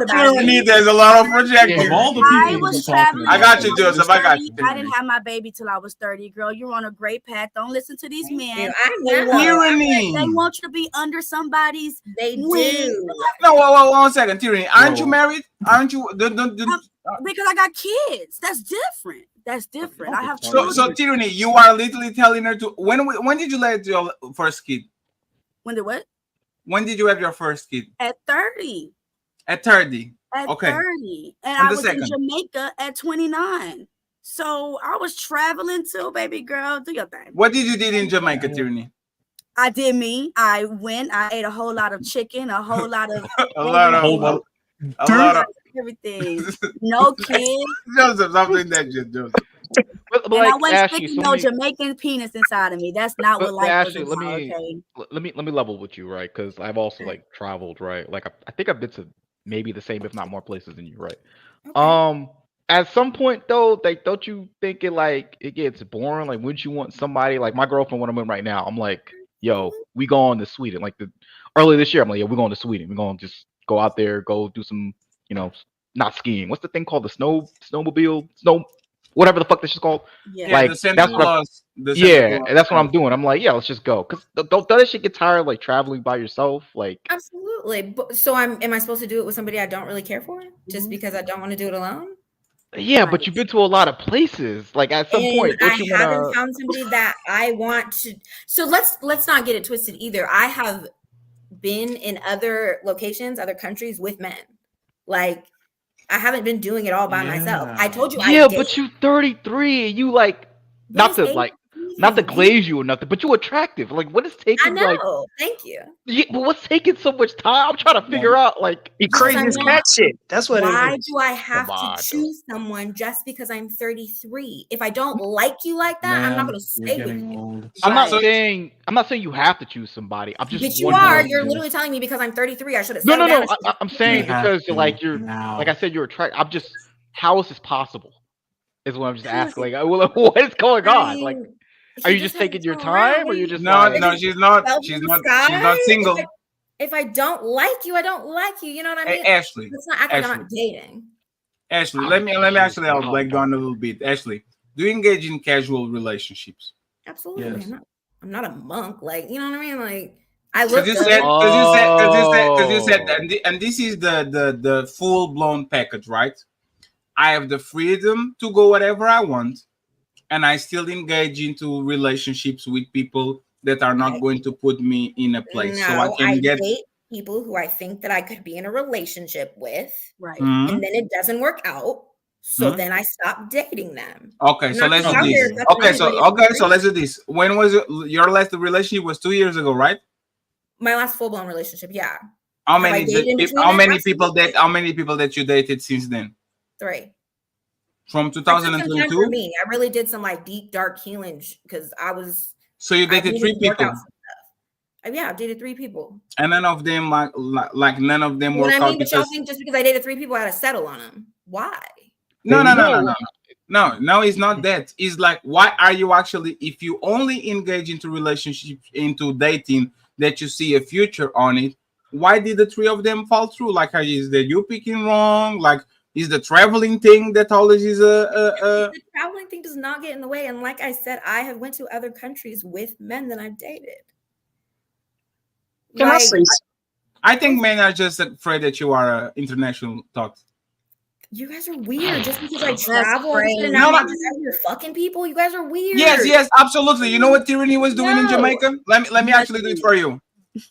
Tyranny, there's a lot of projecting.
Of all the
I
people
was
he's talking
traveling.
I got you,
until I was
Joseph. I got you.
30. I didn't have my baby till I was 30, girl. You're on a great path. Don't listen to these men.
I
They
know.
want,
Tyranny.
they want you to be under somebody's
They
wing.
do.
No, whoa, 1 second, Tyranny. Aren't you
Whoa.
married? Aren't you?
Because I got kids. That's different. That's different. I have
So,
children.
Tyranny, you are literally telling her to. When did you let your first kid?
When the what?
When did you have your first kid?
At 30.
At 30.
At
Okay.
30. And
And
I
the
was
second?
in Jamaica at 29. So I was traveling too, baby girl. Do your thing.
What did you do in Jamaica, Tyranny?
I did me. I went. I ate a whole lot of chicken, a whole lot of
A lot of. A lot of.
everything. No kids.
Joseph, I'm doing that shit, Joseph.
But
And I
like,
wasn't
Ashley,
sticking
so
no
let me-
Jamaican penis inside of me. That's not what
But
life was
Ashley,
about,
let me
okay?
let me level with you, right? Because I've also like traveled, right? Like I think I've been to maybe the same, if not more places than you, right? At some point though, like, don't you think it gets boring? Like, wouldn't you want somebody like my girlfriend when I'm in right now? I'm like, yo, we going to Sweden. Like earlier this year, I'm like, yo, we're going to Sweden. We're going to just go out there, go do some, not skiing. What's the thing called? The snowmobile, whatever the fuck this is called.
Yeah.
Yeah,
Like,
the Santa
that's what I'm-
Claus. The Santa
Yeah,
Claus.
and that's what I'm doing. I'm like, yeah, let's just go. Cause don't that shit get tired like traveling by yourself? Like,
Absolutely. But so am I supposed to do it with somebody I don't really care for just because I don't want to do it alone?
yeah, but you've been to a lot of places. Like at some point,
And
don't
I
you
haven't
wanna?
found somebody that I want to. So let's not get it twisted either. I have been in other locations, other countries with men. Like I haven't been doing it all by myself. I told you.
Yeah,
I date.
but you 33 and you like
What
not
is
to
age
like
mean?
not to glaze you or nothing, but you attractive. Like what is
I
taking
know.
like
Thank you.
yeah, but what's taking so much time? I'm trying to figure out like
He
Because
crazy
I'm
as
not-
cat shit. That's what
Why
it is.
do I have
Come on,
to
dude.
choose someone just because I'm 33? If I don't like you like that, I'm not going to stay with you.
I'm not
So-
saying you have to choose somebody. I'm just
But you
wondering.
are. You're literally telling me because I'm 33, I should have.
No,
settled
no,
down
no.
and
I'm saying
You have
because
to
like you're
now.
like I said, you're attractive. I'm just how is this possible? Is what I'm just asking. Like, what is going on? Like, are you just taking your time, or you're just
No,
like,
no, she's not.
Well,
She's
this
not.
guy,
She's not single.
If I don't like you, I don't like you. You know what I
Hey,
mean?
Ashley.
It's not acting I'm not dating.
Ashley, let me actually help Black Dawn a little bit. Ashley, do you engage in casual relationships?
Absolutely.
Yes.
I'm not a monk. Like, you know what I mean? Like, I look
Because you
good.
said, because you said,
Oh.
and this is the full blown package, right? I have the freedom to go whatever I want, and I still engage into relationships with people that are not
Okay.
going to put me in a place, so I
No,
can get.
date people who I think that I could be in a relationship with,
Right.
Mhm.
and then it doesn't work out. So
Mhm.
then I stop dating them.
Okay, so
Not
let's do
out there
this.
touching
Okay, so
anybody else.
let's do this. When was your last relationship? Was 2 years ago, right?
My last full blown relationship, yeah,
How
Have I
many?
dated in between
How
that?
many people
Absolutely.
that? How many people that you dated since then?
3.
From
I took some time for
2022.
me. I really did some like deep dark healing because I was.
So you
I
dated
needed
3
to work
people,
out some stuff. Yeah, I dated 3 people.
and none of them like none of them
You know
worked
what I
out
mean? But y'all
because
think just because I dated 3 people, I had to settle on them. Why?
no,
There you
no, no,
go.
no, no, no. It's not that. It's like, why are you actually? If you only engage into relationships, into dating, that you see a future on it, why did the 3 of them fall through? Like, is that you picking wrong? Like, is the traveling thing that always is
The traveling thing does not get in the way. And like I said, I have went to other countries with men that I've dated.
Can I
Like,
say
I think men are just afraid that you are international thought.
You guys are weird. Just because I travel,
crazy.
and now
No,
I'm just out here fucking people. You guys are weird.
Yes, absolutely. You know what Tyranny was doing in
No.
Jamaica? Let me actually do it for you.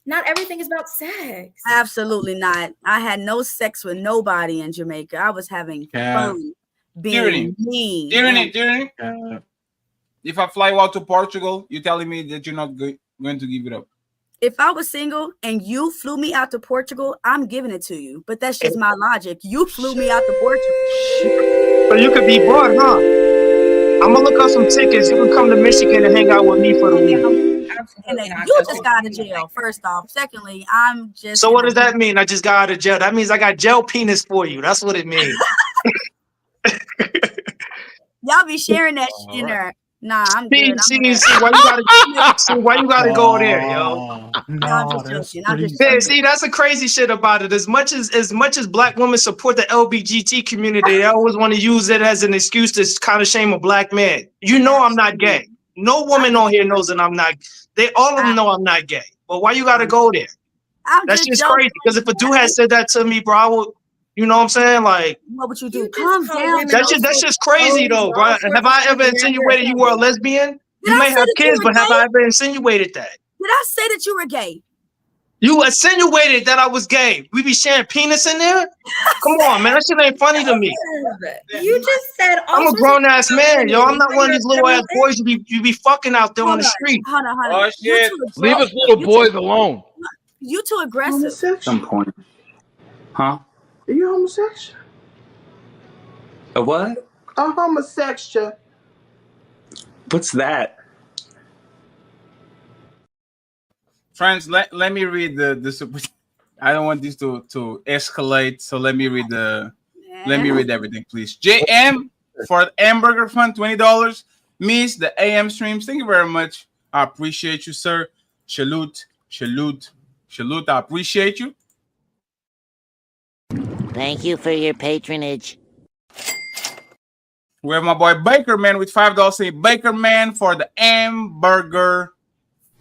Not everything is about sex.
Absolutely not. I had no sex with nobody in Jamaica. I was having fun being me.
Tyranny. If I fly you out to Portugal, you're telling me that you're not going to give it up.
If I was single and you flew me out to Portugal, I'm giving it to you. But that's just my logic. You flew me out to Portugal.
So you could be brought, huh? I'm gonna look up some tickets. You can come to Michigan and hang out with me for the week.
And then you just got out of jail, first off. Secondly, I'm just.
So what does that mean? I just got out of jail. That means I got jail penis for you. That's what it means.
Y'all be sharing that shit in there. Nah, I'm good.
See, why you gotta go there, yo?
I'm just joking.
See, that's the crazy shit about it. As much as black women support the LBGT community, they always want to use it as an excuse to kind of shame a black man. You know I'm not gay. No woman on here knows that I'm not. All of them know I'm not gay. But why you gotta go there? That's just crazy. Because if a dude had said that to me, bro, I would. You know what I'm saying? Like,
what would you do? Calm down.
That's just crazy, though, bro. Have I ever insinuated you were a lesbian? You may have kids, but have I ever insinuated that?
Did I say that you were gay?
You insinuated that I was gay. We be sharing penis in there? Come on, man. That shit ain't funny to me.
You just said
I'm a grown ass man, yo. I'm not one of these little ass boys you be fucking out there on the street.
Hold on.
Oh shit!
Leave us little boys alone.
You too aggressive.
Some point. Huh?
Are you homosexual?
A what?
A homosexual.
What's that?
Friends, let me read the super. I don't want this to escalate, so let me read everything, please. JM for the hamburger fund, $20. Miss the AM streams. Thank you very much. I appreciate you, sir. Salute. I appreciate you.
Thank you for your patronage.
We have my boy Baker Man with $5 saying Baker Man for the hamburger.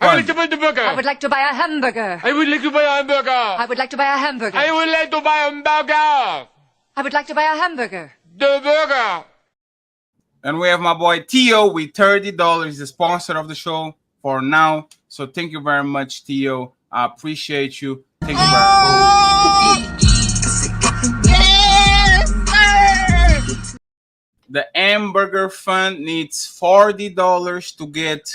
I would like to buy the burger.
I would like to buy a hamburger.
I would like to buy a hamburger.
I would like to buy a hamburger.
I would like to buy a hamburger.
I would like to buy a hamburger.
The burger.
And we have my boy Tio with $30. He's the sponsor of the show for now. So thank you very much, Tio. I appreciate you. Thank you very much. The hamburger fund needs $40 to get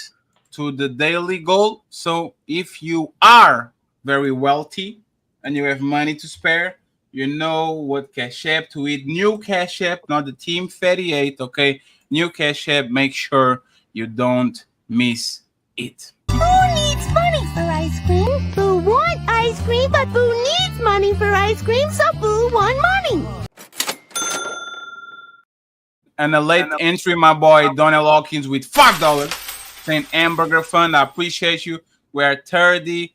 to the daily goal. So if you are very wealthy and you have money to spare, you know what Cash App to eat. New Cash App, not the Team 38, okay? New Cash App, make sure you don't miss it.
Who needs money for ice cream? Boo want ice cream, but Boo needs money for ice cream, so Boo want money.
And a late entry, my boy Donnell Hawkins with $5 saying hamburger fund. I appreciate you. We're $35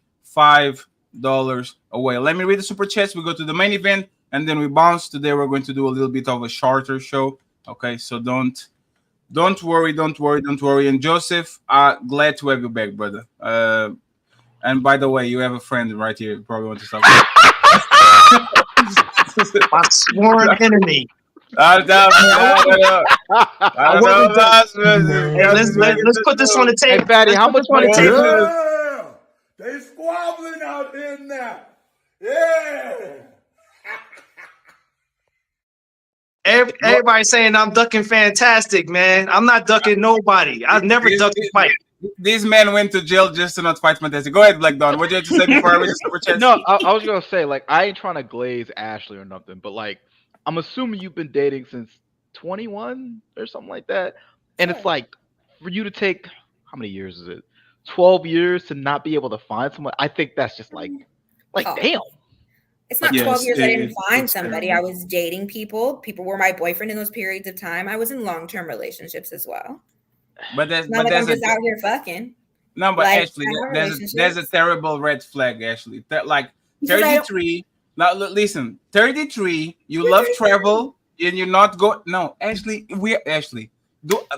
away. Let me read the super chats. We go to the main event and then we bounce. Today we're going to do a little bit of a shorter show. Okay, so don't worry. And Joseph, glad to have you back, brother. And by the way, you have a friend right here. You probably want to talk about.
My sworn enemy.
Let's
put this on the table.
Hey, Fatty, how much money?
Yeah, they squabbling out there now. Yeah.
Everybody saying I'm ducking fantastic, man. I'm not ducking nobody. I've never ducked a fight.
This man went to jail just to not fight Fantastic. Go ahead, Black Dawn. What did you have to say before I read the super chat?
No, I was gonna say, like, I ain't trying to glaze Ashley or nothing, but like, I'm assuming you've been dating since 21 or something like that, and it's like, for you to take, how many years is it? 12 years to not be able to find someone. I think that's just like damn.
It's not 12 years I didn't find somebody. I was dating people. People were my boyfriend in those periods of time. I was in long-term relationships as well.
But there's
not like I'm just out here fucking.
No, but
like,
actually, there's a terrible red flag. Actually, like 33. Now listen, 33. You love travel and you're not go. No, actually,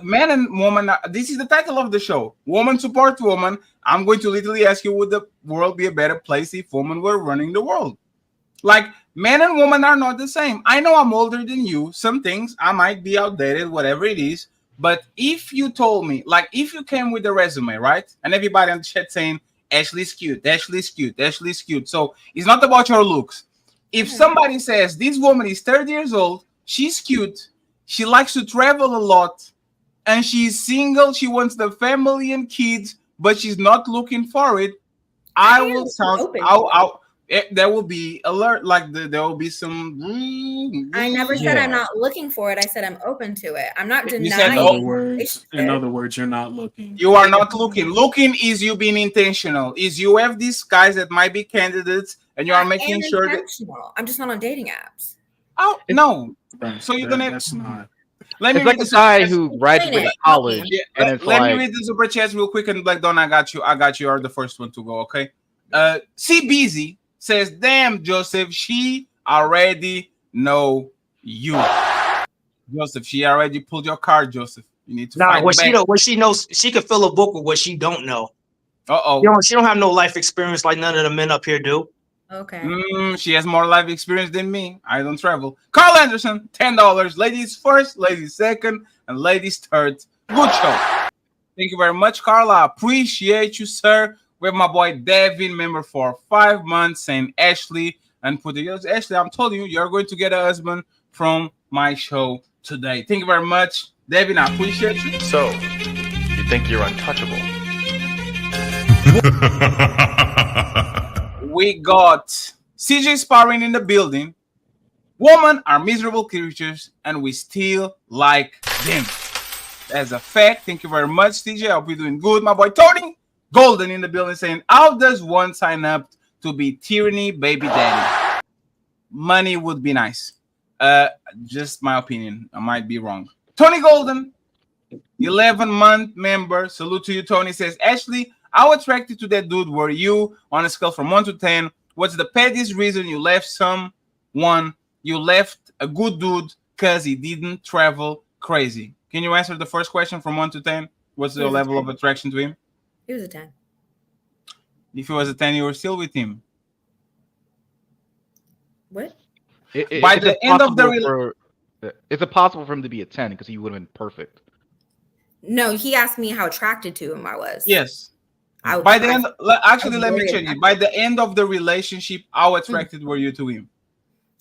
man and woman. This is the title of the show. Woman support woman. I'm going to literally ask you: would the world be a better place if women were running the world? Like, men and women are not the same. I know I'm older than you. Some things I might be outdated, whatever it is. But if you told me, like, if you came with a resume, right? And everybody on the chat saying, Ashley's cute, Ashley's cute, Ashley's cute. So it's not about your looks. If somebody says this woman is 30 years old, she's cute, she likes to travel a lot, and she's single, she wants the family and kids, but she's not looking for it, I will sound there will be alert, like there will be some.
I never said I'm not looking for it. I said I'm open to it. I'm not
You said
denying.
In other words, you're not looking.
You are not looking. Looking is you being intentional. Is you have these guys that might be candidates, and you are making sure that.
I'm just not on dating apps.
Oh no! So you're gonna.
That's not.
Let me
It's like
read
a guy who graduated
Explain it.
college, and it's
let
like,
me read the super chats real quick, and Black Dawn, I got you. You are the first one to go. Okay. C Busy says, "Damn, Joseph, she already know you." Joseph, she already pulled your card, Joseph. You need to
Nah,
fight back.
what she knows, she could fill a book with what she don't know.
Uh-oh.
She don't have no life experience like none of the men up here do.
Okay.
She has more life experience than me. I don't travel. Carl Anderson, $10. Ladies first, ladies second, and ladies third. Good show. Thank you very much, Carl. I appreciate you, sir. We have my boy Devin, member for 5 months, saying Ashley, and put the Ashley, I'm telling you, you're going to get a husband from my show today. Thank you very much, Devin. I appreciate you.
So, you think you're untouchable?
We got CJ Sparring in the building. Women are miserable creatures, and we still like them. That's a fact. Thank you very much, CJ. I hope you're doing good. My boy Tony Golden in the building saying, how does one sign up to be Tyranny baby daddy? Money would be nice. Just my opinion. I might be wrong. Tony Golden, 11-month member. Salute to you, Tony. Says, Ashley, how attracted to that dude were you on a scale from 1 to 10? What's the pettiest reason you left someone? You left a good dude because he didn't travel crazy. Can you answer the first question from 1 to 10? What's the level of attraction to him?
He was a 10.
If he was a 10, you were still with him.
What?
By the end of the
is it possible for him to be a 10 because he would have been perfect?
No, he asked me how attracted to him I was.
Yes. By the end, actually, let me change it. By the end of the relationship, how attracted were you to him?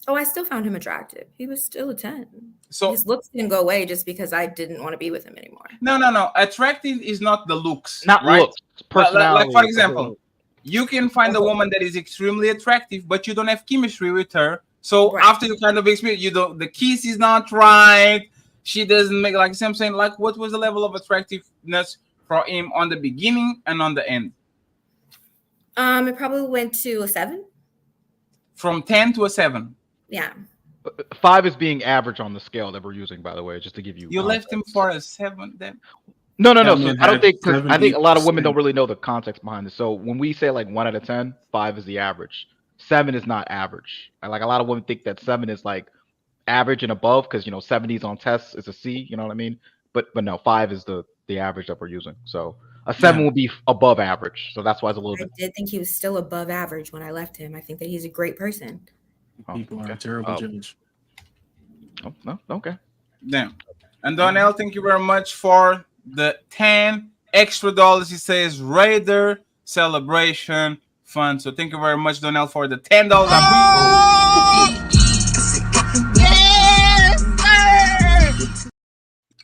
Oh, I still found him attractive. He was still a 10.
So
his looks didn't go away just because I didn't want to be with him anymore.
No. Attractive is not the looks.
Not
right?
looks. Personality.
Like for example, you can find a woman that is extremely attractive, but you don't have chemistry with her. So after you kind of experience, the kiss is not right. She doesn't make, like I'm saying, like what was the level of attractiveness for him on the beginning and on the end?
It probably went to a 7.
From 10 to a 7.
Yeah.
5 is being average on the scale that we're using, by the way, just to give you.
You left him for a 7 then?
No. So I don't think. I think a lot of women don't really know the context behind it. So when we say like 1 out of 10, 5 is the average. 7 is not average. Like a lot of women think that 7 is like average and above because 70s on tests is a C. You know what I mean? But no, 5 is the average that we're using. So a 7 will be above average. So that's why it's a little bit.
I did think he was still above average when I left him. I think that he's a great person.
People are a terrible judge.
Oh, no, okay.
Damn. And Donnell, thank you very much for the 10 extra dollars. He says Raider celebration fund. So thank you very much, Donnell, for the $10.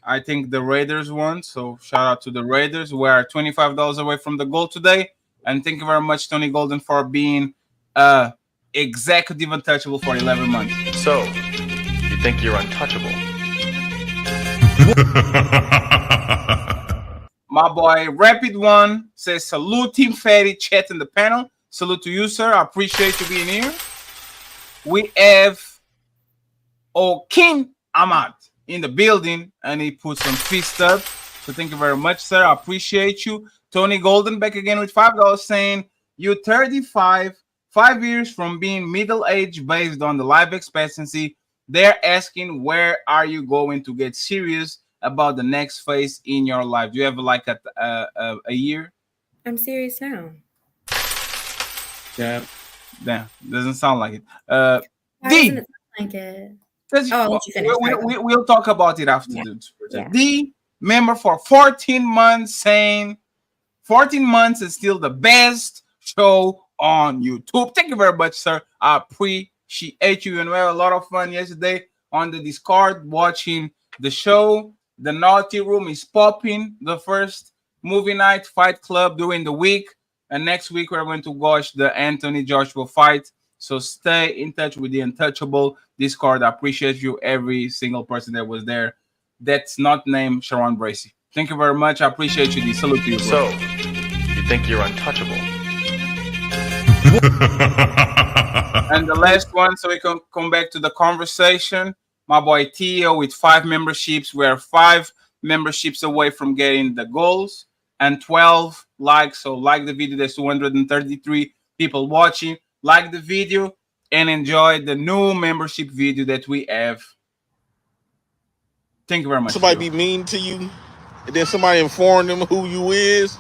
I think the Raiders won. So shout out to the Raiders. We are $25 away from the goal today. And thank you very much, Tony Golden, for being executive untouchable for 11 months.
So, you think you're untouchable?
My boy Rapid One says, salute Team Fatty chat in the panel. Salute to you, sir. I appreciate you being here. We have King Ahmad in the building, and he put some fist up. So thank you very much, sir. I appreciate you. Tony Golden back again with $5 saying, you're 35, 5 years from being middle-aged based on the life expectancy. They're asking, where are you going to get serious about the next phase in your life? Do you have like a year?
I'm serious now.
Yeah.
Damn, doesn't sound like it.
Why
D.
doesn't it sound like it?
Because
Oh, I'll let you finish.
we'll talk about it after
Yeah.
the super
Yeah.
chat. D, member for 14 months, saying 14 months is still the best show on YouTube. Thank you very much, sir. I appreciate you. And we had a lot of fun yesterday on the Discord watching the show. The Naughty Room is popping. The first movie night Fight Club during the week. And next week, we're going to watch the Anthony Joshua fight. So stay in touch with the Untouchable Discord. I appreciate you, every single person that was there that's not named Sharon Bracey. Thank you very much. I appreciate you. Salute to you, bro.
So, you think you're untouchable?
And the last one, so we can come back to the conversation. My boy Theo with 5 memberships. We're 5 memberships away from getting the goals and 12 likes. So like the video. There's 233 people watching. Like the video and enjoy the new membership video that we have. Thank you very much.
Somebody be mean to you, and then somebody inform them who you is,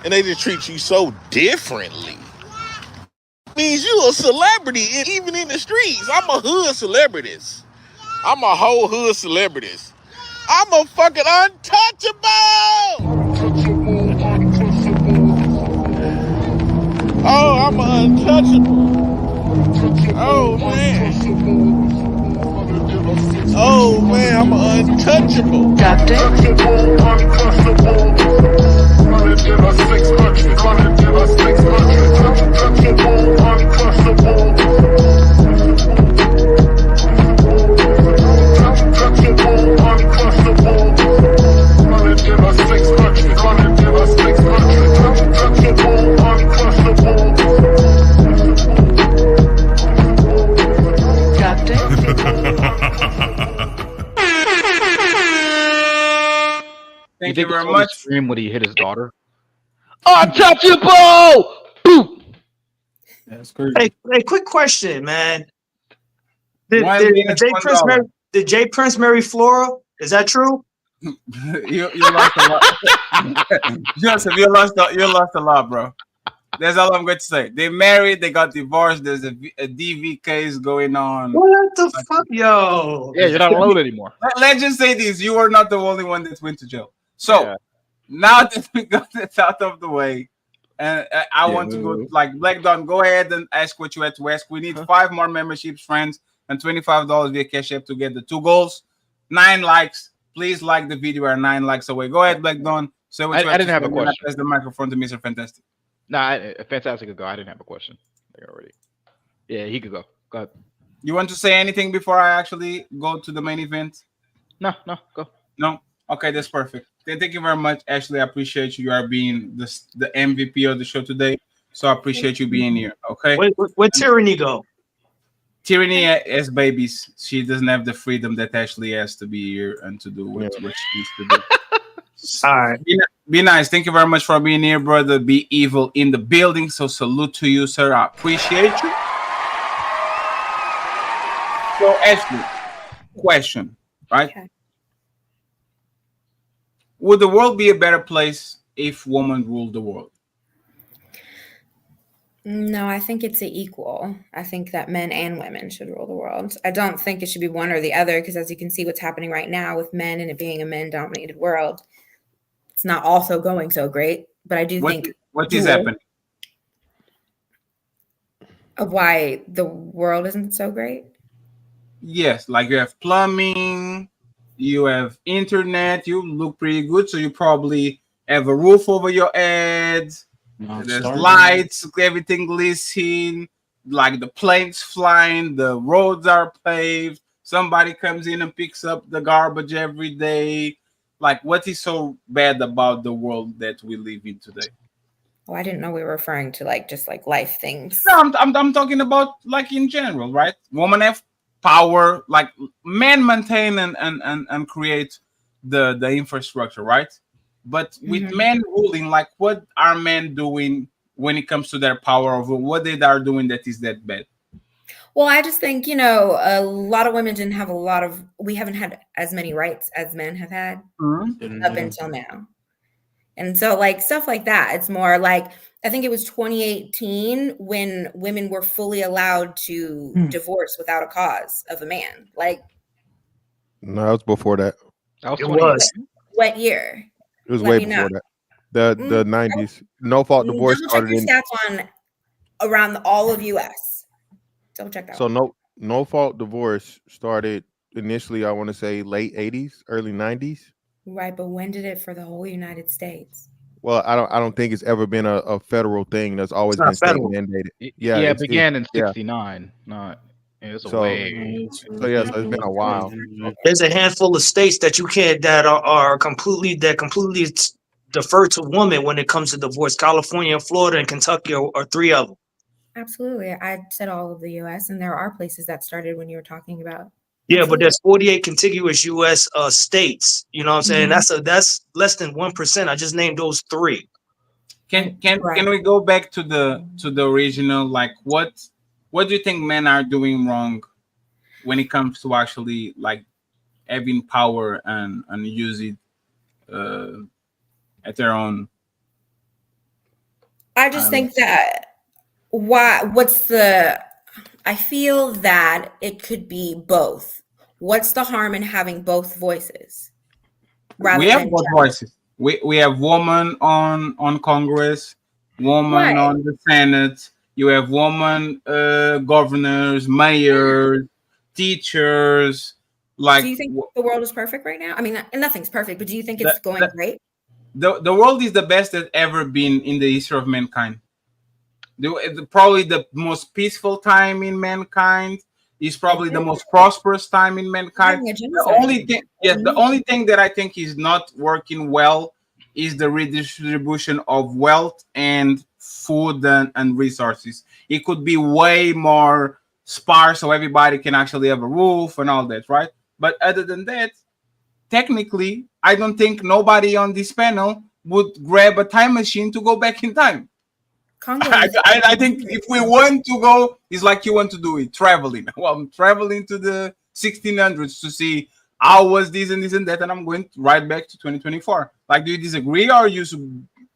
and they just treat you so differently. Means you a celebrity, even in the streets. I'm a hood celebrity. I'm a whole hood celebrity. I'm a fucking untouchable. Oh, I'm untouchable. Oh man. Oh man, I'm untouchable.
Thank you very
much.
much.
Scream when he hit his daughter. Untouchable! Boom!
That's crazy.
Hey, quick question, man. Did Jay Prince marry Flora? Is that true?
you lost a lot. Joseph, you lost a lot, bro. That's all I'm going to say. They married, they got divorced. There's a DV case going on.
What the fuck, yo?
Yeah, you're not alone anymore.
Let's just say this: you were not the only one that went to jail. So now that we got that out of the way, and I want to go like Black Dawn. Go ahead and ask what you had to ask. We need 5 more memberships, friends, and $25 via Cash App to get the 2 goals. 9 likes. Please like the video. We're 9 likes away. Go ahead, Black Dawn. So
I didn't have a question.
Pass the microphone to Mr. Fantastic.
Nah, Fantastic could go. I didn't have a question already. Yeah, he could go. Go ahead.
You want to say anything before I actually go to the main event?
No, go.
No? Okay, that's perfect. Thank you very much, Ashley. I appreciate you. You are being the MVP of the show today. So I appreciate you being here. Okay.
Where Tyranny go?
Tyranny has babies. She doesn't have the freedom that Ashley has to be here and to do what she needs to do.
All right.
Be nice. Thank you very much for being here, brother. Be evil in the building. So salute to you, sir. I appreciate you. So Ashley, question, right?
Okay.
Would the world be a better place if women ruled the world?
No, I think it's equal. I think that men and women should rule the world. I don't think it should be one or the other because, as you can see, what's happening right now with men and it being a men-dominated world, it's not also going so great. But I do think
what is happening
of why the world isn't so great.
Yes, like you have plumbing, you have internet, you look pretty good, so you probably have a roof over your head. There's lights, everything glisten, like the planes flying, the roads are paved. Somebody comes in and picks up the garbage every day. Like, what is so bad about the world that we live in today?
Oh, I didn't know we were referring to just life things.
No, I'm talking about like in general, right? Women have power, like men maintain and create the infrastructure, right? But with men ruling, like what are men doing when it comes to their power over what they are doing that is that bad?
Well, I just think, a lot of women didn't have we haven't had as many rights as men have had up until now. And so stuff like that, it's more like I think it was 2018 when women were fully allowed to divorce without a cause of a man. Like,
No, it was before that.
That was
It
20.
was.
what year?
It was
Let
way
me
before
know.
that. The 90s. No fault divorce
Double check
started
your
in.
stats on around all of US. Double check that.
So no fault divorce started initially. I want to say late 80s, early 90s.
Right, but when did it for the whole United States?
Well, I don't think it's ever been a federal thing. That's always
It's not
been state
federal.
mandated.
Yeah, it began in
yeah.
69. Not it's a
So
way.
so yeah, so it's been a while.
There's a handful of states that you can't that are completely defer to women when it comes to divorce. California, Florida, and Kentucky are three of them.
Absolutely. I said all of the US, and there are places that started when you were talking about.
Yeah, but there's 48 contiguous U.S. States. You know what I'm saying?
Mhm.
That's less than 1%. I just named those three.
Can we go back to the original? Like, what do you think men are doing wrong when it comes to actually like having power and use it at their own?
I just think that I feel that it could be both. What's the harm in having both voices?
We have both voices. We have women on Congress, women on the Senate. You have women governors, mayors, teachers. Like,
do you think the world is perfect right now? I mean, nothing's perfect, but do you think it's going great?
The world is the best that's ever been in the history of mankind. Probably the most peaceful time in mankind is probably the most prosperous time in mankind. The only thing that I think is not working well is the redistribution of wealth and food and resources. It could be way more sparse so everybody can actually have a roof and all that, right? But other than that, technically, I don't think nobody on this panel would grab a time machine to go back in time. I think if we want to go, it's like you want to do it, traveling. Well, I'm traveling to the 1600s to see how was this and this and that, and I'm going right back to 2024. Like, do you disagree, or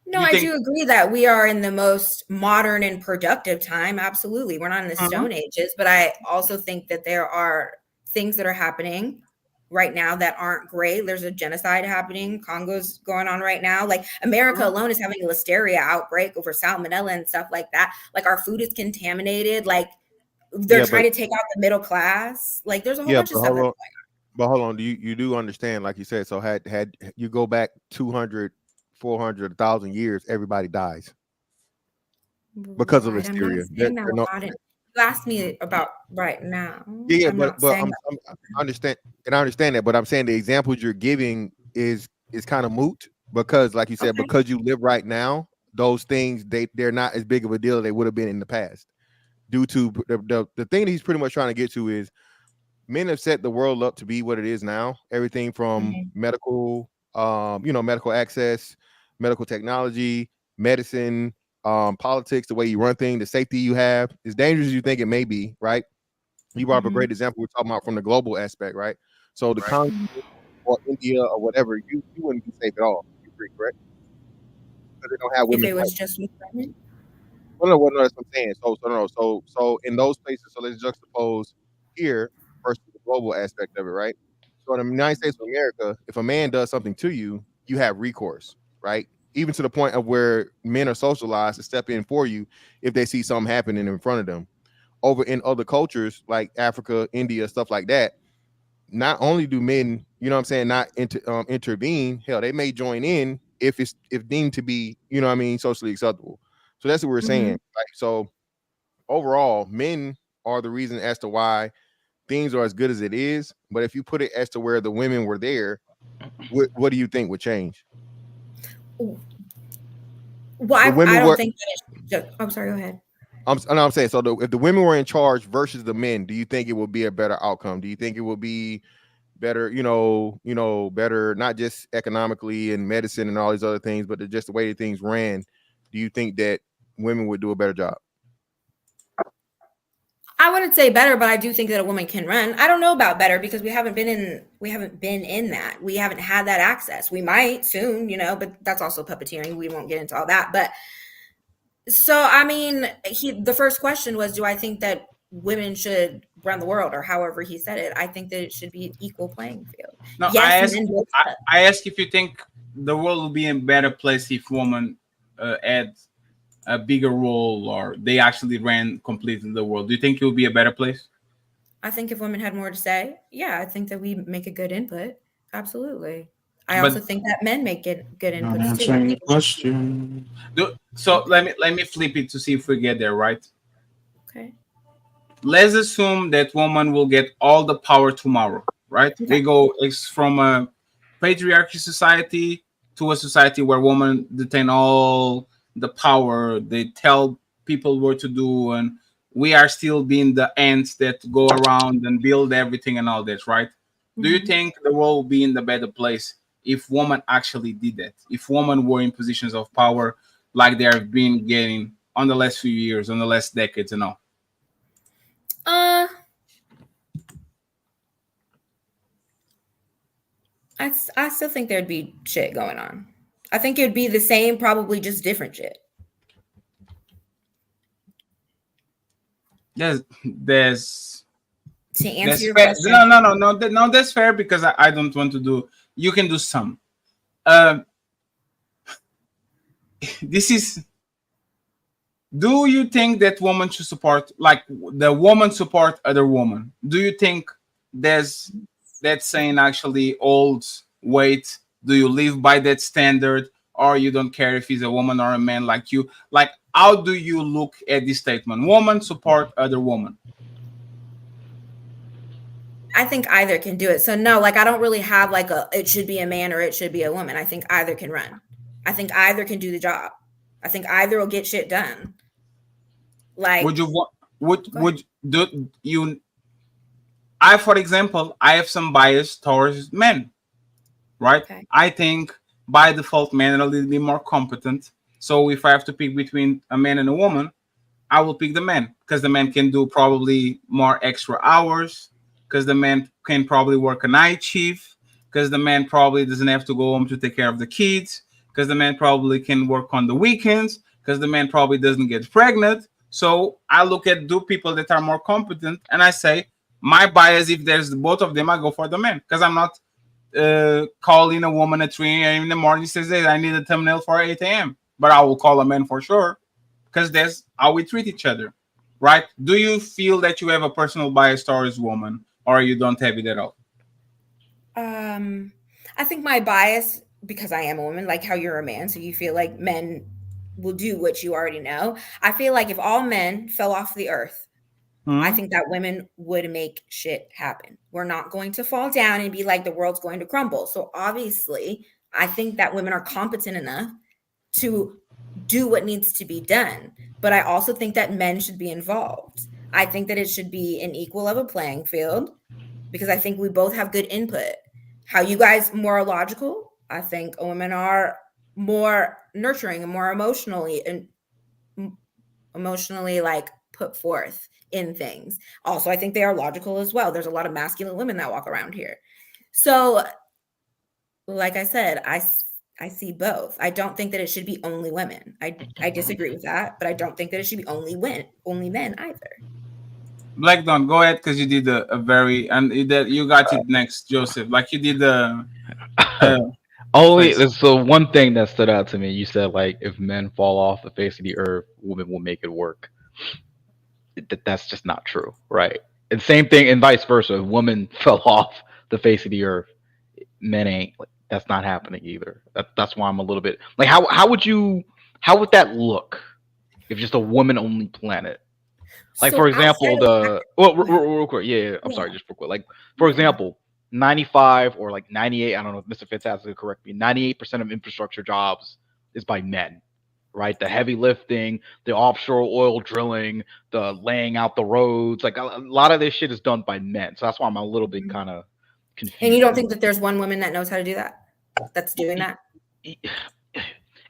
No, I do agree that we are in the most modern and productive time. Absolutely. We're not in the Stone Ages, but I also think that there are things that are happening right now that aren't great. There's a genocide happening. Congo's going on right now. Like, America alone is having a listeria outbreak over salmonella and stuff like that. Like, our food is contaminated. Like, they're trying to take out the middle class. Like, there's a whole bunch of stuff that's going on.
But hold on, you do understand, like you said, so had you go back 200, 400, 1,000 years, everybody dies because of listeria.
You asked me about right now.
Yeah, but I understand that. But I'm saying the examples you're giving is kind of moot because, like you said, because you live right now, those things they're not as big of a deal as they would have been in the past. Due to the thing that he's pretty much trying to get to is men have set the world up to be what it is now. Everything from medical, medical access, medical technology, medicine. Politics, the way you run things, the safety you have, as dangerous as you think it may be, right? You brought up a great example. We're talking about from the global aspect, right? So the Congo or India or whatever, you wouldn't be safe at all. You agree, correct? Because they don't have women.
If it was just with women?
Well, no, that's what I'm saying. So in those places, so let's juxtapose here versus the global aspect of it, right? So in the United States of America, if a man does something to you, you have recourse, right? Even to the point of where men are socialized to step in for you if they see something happening in front of them. Over in other cultures like Africa, India, stuff like that, not only do men, not intervene, hell, they may join in if deemed to be, socially acceptable. So that's what we're saying. Right? So overall, men are the reason as to why things are as good as it is. But if you put it as to where the women were there, what do you think would change?
Well, I don't think that I'm sorry, go ahead.
I'm saying, so if the women were in charge versus the men, do you think it would be a better outcome? Do you think it would be better, better, not just economically and medicine and all these other things, but just the way that things ran? Do you think that women would do a better job?
I wouldn't say better, but I do think that a woman can run. I don't know about better because we haven't been in that. We haven't had that access. We might soon, but that's also puppeteering. We won't get into all that. But So I mean, the first question was, do I think that women should run the world, or however he said it? I think that it should be an equal playing field.
No,
Yes,
I ask if you think the world will be in a better place if women had a bigger role, or they actually ran completely the world. Do you think it would be a better place?
I think if women had more to say, yeah, I think that we make a good input. Absolutely. I
But-
also think that men make good
Not
inputs too. I
answering the
think
question.
So let me flip it to see if we get there, right?
Okay.
Let's assume that woman will get all the power tomorrow, right?
Okay.
We go from a patriarchy society to a society where women detain all the power. They tell people what to do, and we are still being the ants that go around and build everything and all that, right? Do you think the world will be in the better place if women actually did that? If women were in positions of power like they have been getting on the last few years, on the last decades and all?
I still think there'd be shit going on. I think it'd be the same, probably just different shit.
There's
To answer
that's
your
fair.
question,
No, that's fair, because I don't want to do. You can do some. This is. Do you think that women should support, like the woman support other woman? Do you think there's that saying actually holds weight? Do you live by that standard, or you don't care if he's a woman or a man like you? Like, how do you look at this statement? Woman support other woman.
I think either can do it. So no, like I don't really have like it should be a man or it should be a woman. I think either can run. I think either can do the job. I think either will get shit done. Like,
Would you want? Would do you? For example, I have some bias towards men, right?
Okay.
I think by default men are a little bit more competent. So if I have to pick between a man and a woman, I will pick the man, because the man can do probably more extra hours, because the man can probably work a night shift, because the man probably doesn't have to go home to take care of the kids, because the man probably can work on the weekends, because the man probably doesn't get pregnant. So I look at people that are more competent, and I say my bias, if there's both of them, I go for the man, because I'm not calling a woman at 3 a.m. in the morning says, hey, I need a thumbnail for 8 a.m. But I will call a man for sure, because that's how we treat each other, right? Do you feel that you have a personal bias towards woman, or you don't have it at all?
I think my bias, because I am a woman, like how you're a man, so you feel like men will do what you already know. I feel like if all men fell off the earth, I think that women would make shit happen. We're not going to fall down and be like the world's going to crumble. So obviously, I think that women are competent enough to do what needs to be done. But I also think that men should be involved. I think that it should be an equal of a playing field, because I think we both have good input. How you guys more logical? I think women are more nurturing and more emotionally like put forth in things. Also, I think they are logical as well. There's a lot of masculine women that walk around here. So, like I said, I see both. I don't think that it should be only women. I disagree with that, but I don't think that it should be only men either.
Black Dawn, go ahead, because you did a very, and you got it next, Joseph. Like you did the.
Only so one thing that stood out to me. You said like if men fall off the face of the earth, women will make it work. That's just not true, right? And same thing, and vice versa. If women fell off the face of the earth, men ain't. Like, that's not happening either. That's why I'm a little bit like, how would that look if just a woman only planet? Like,
So
for example, real quick, I'm
Yeah.
sorry, just real quick. Like, for example, 95 or like 98, I don't know if Mr. Fantastic will correct me, 98% of infrastructure jobs is by men, right? The heavy lifting, the offshore oil drilling, the laying out the roads, like a lot of this shit is done by men. So that's why I'm a little bit kind of confused.
And you don't think that there's one woman that knows how to do that? That's doing that?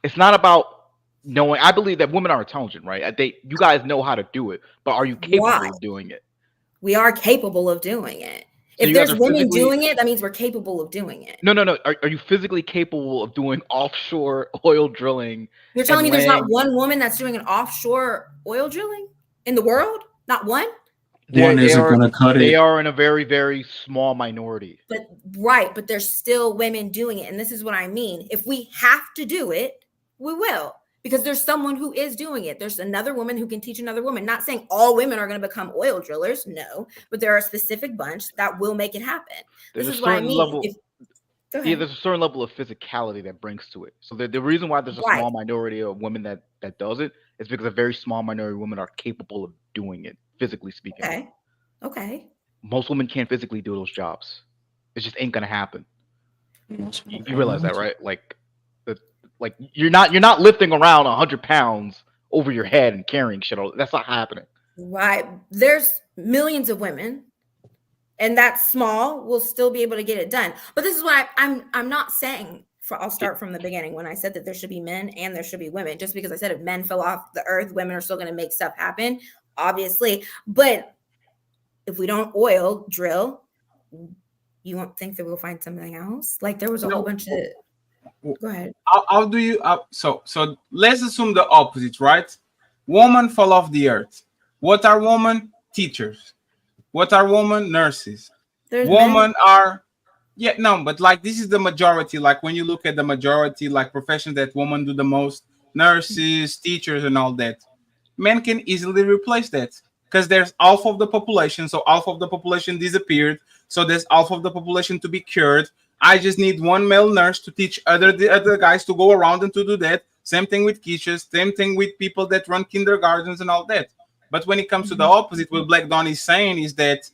It's not about knowing. I believe that women are intelligent, right? You guys know how to do it, but are you capable of doing it?
We are capable of doing it. If
you guys
there's
are
women
physically-
doing it, that means we're capable of doing it.
No. Are you physically capable of doing offshore oil drilling?
You're telling me
and
there's not
laying-
one woman that's doing an offshore oil drilling in the world? Not one?
One
They
isn't
are-
going to cut
They
it.
are in a very, very small minority.
But right, but there's still women doing it. And this is what I mean. If we have to do it, we will. Because there's someone who is doing it. There's another woman who can teach another woman. Not saying all women are going to become oil drillers, no, but there are a specific bunch that will make it happen.
There's
This
a
is what I
certain
mean.
level.
Go
Yeah,
ahead.
there's a certain level of physicality that brings to it. So the reason why there's a
Right.
small minority of women that does it is because a very small minority of women are capable of doing it, physically speaking.
Okay.
Most women can't physically do those jobs. It just ain't gonna happen. You realize that, right? Like you're not lifting around 100 pounds over your head and carrying shit. That's not happening.
Right. There's millions of women, and that small will still be able to get it done. But this is why I'm not saying. I'll start from the beginning when I said that there should be men and there should be women. Just because I said if men fell off the earth, women are still going to make stuff happen, obviously. But if we don't oil drill, you won't think that we'll find something else. Like there was a whole bunch of. Go ahead.
How do you so let's assume the opposite, right? Women fall off the earth. What are women? Teachers. What are women? Nurses.
There's
Women are but like this is the majority. Like when you look at the majority, like professions that women do the most, nurses, teachers, and all that, men can easily replace that because there's half of the population. So half of the population disappeared. So there's half of the population to be cured. I just need one male nurse to teach the other guys to go around and to do that. Same thing with teachers. Same thing with people that run kindergartens and all that. But when it comes to the opposite, what Black Dawn is saying is that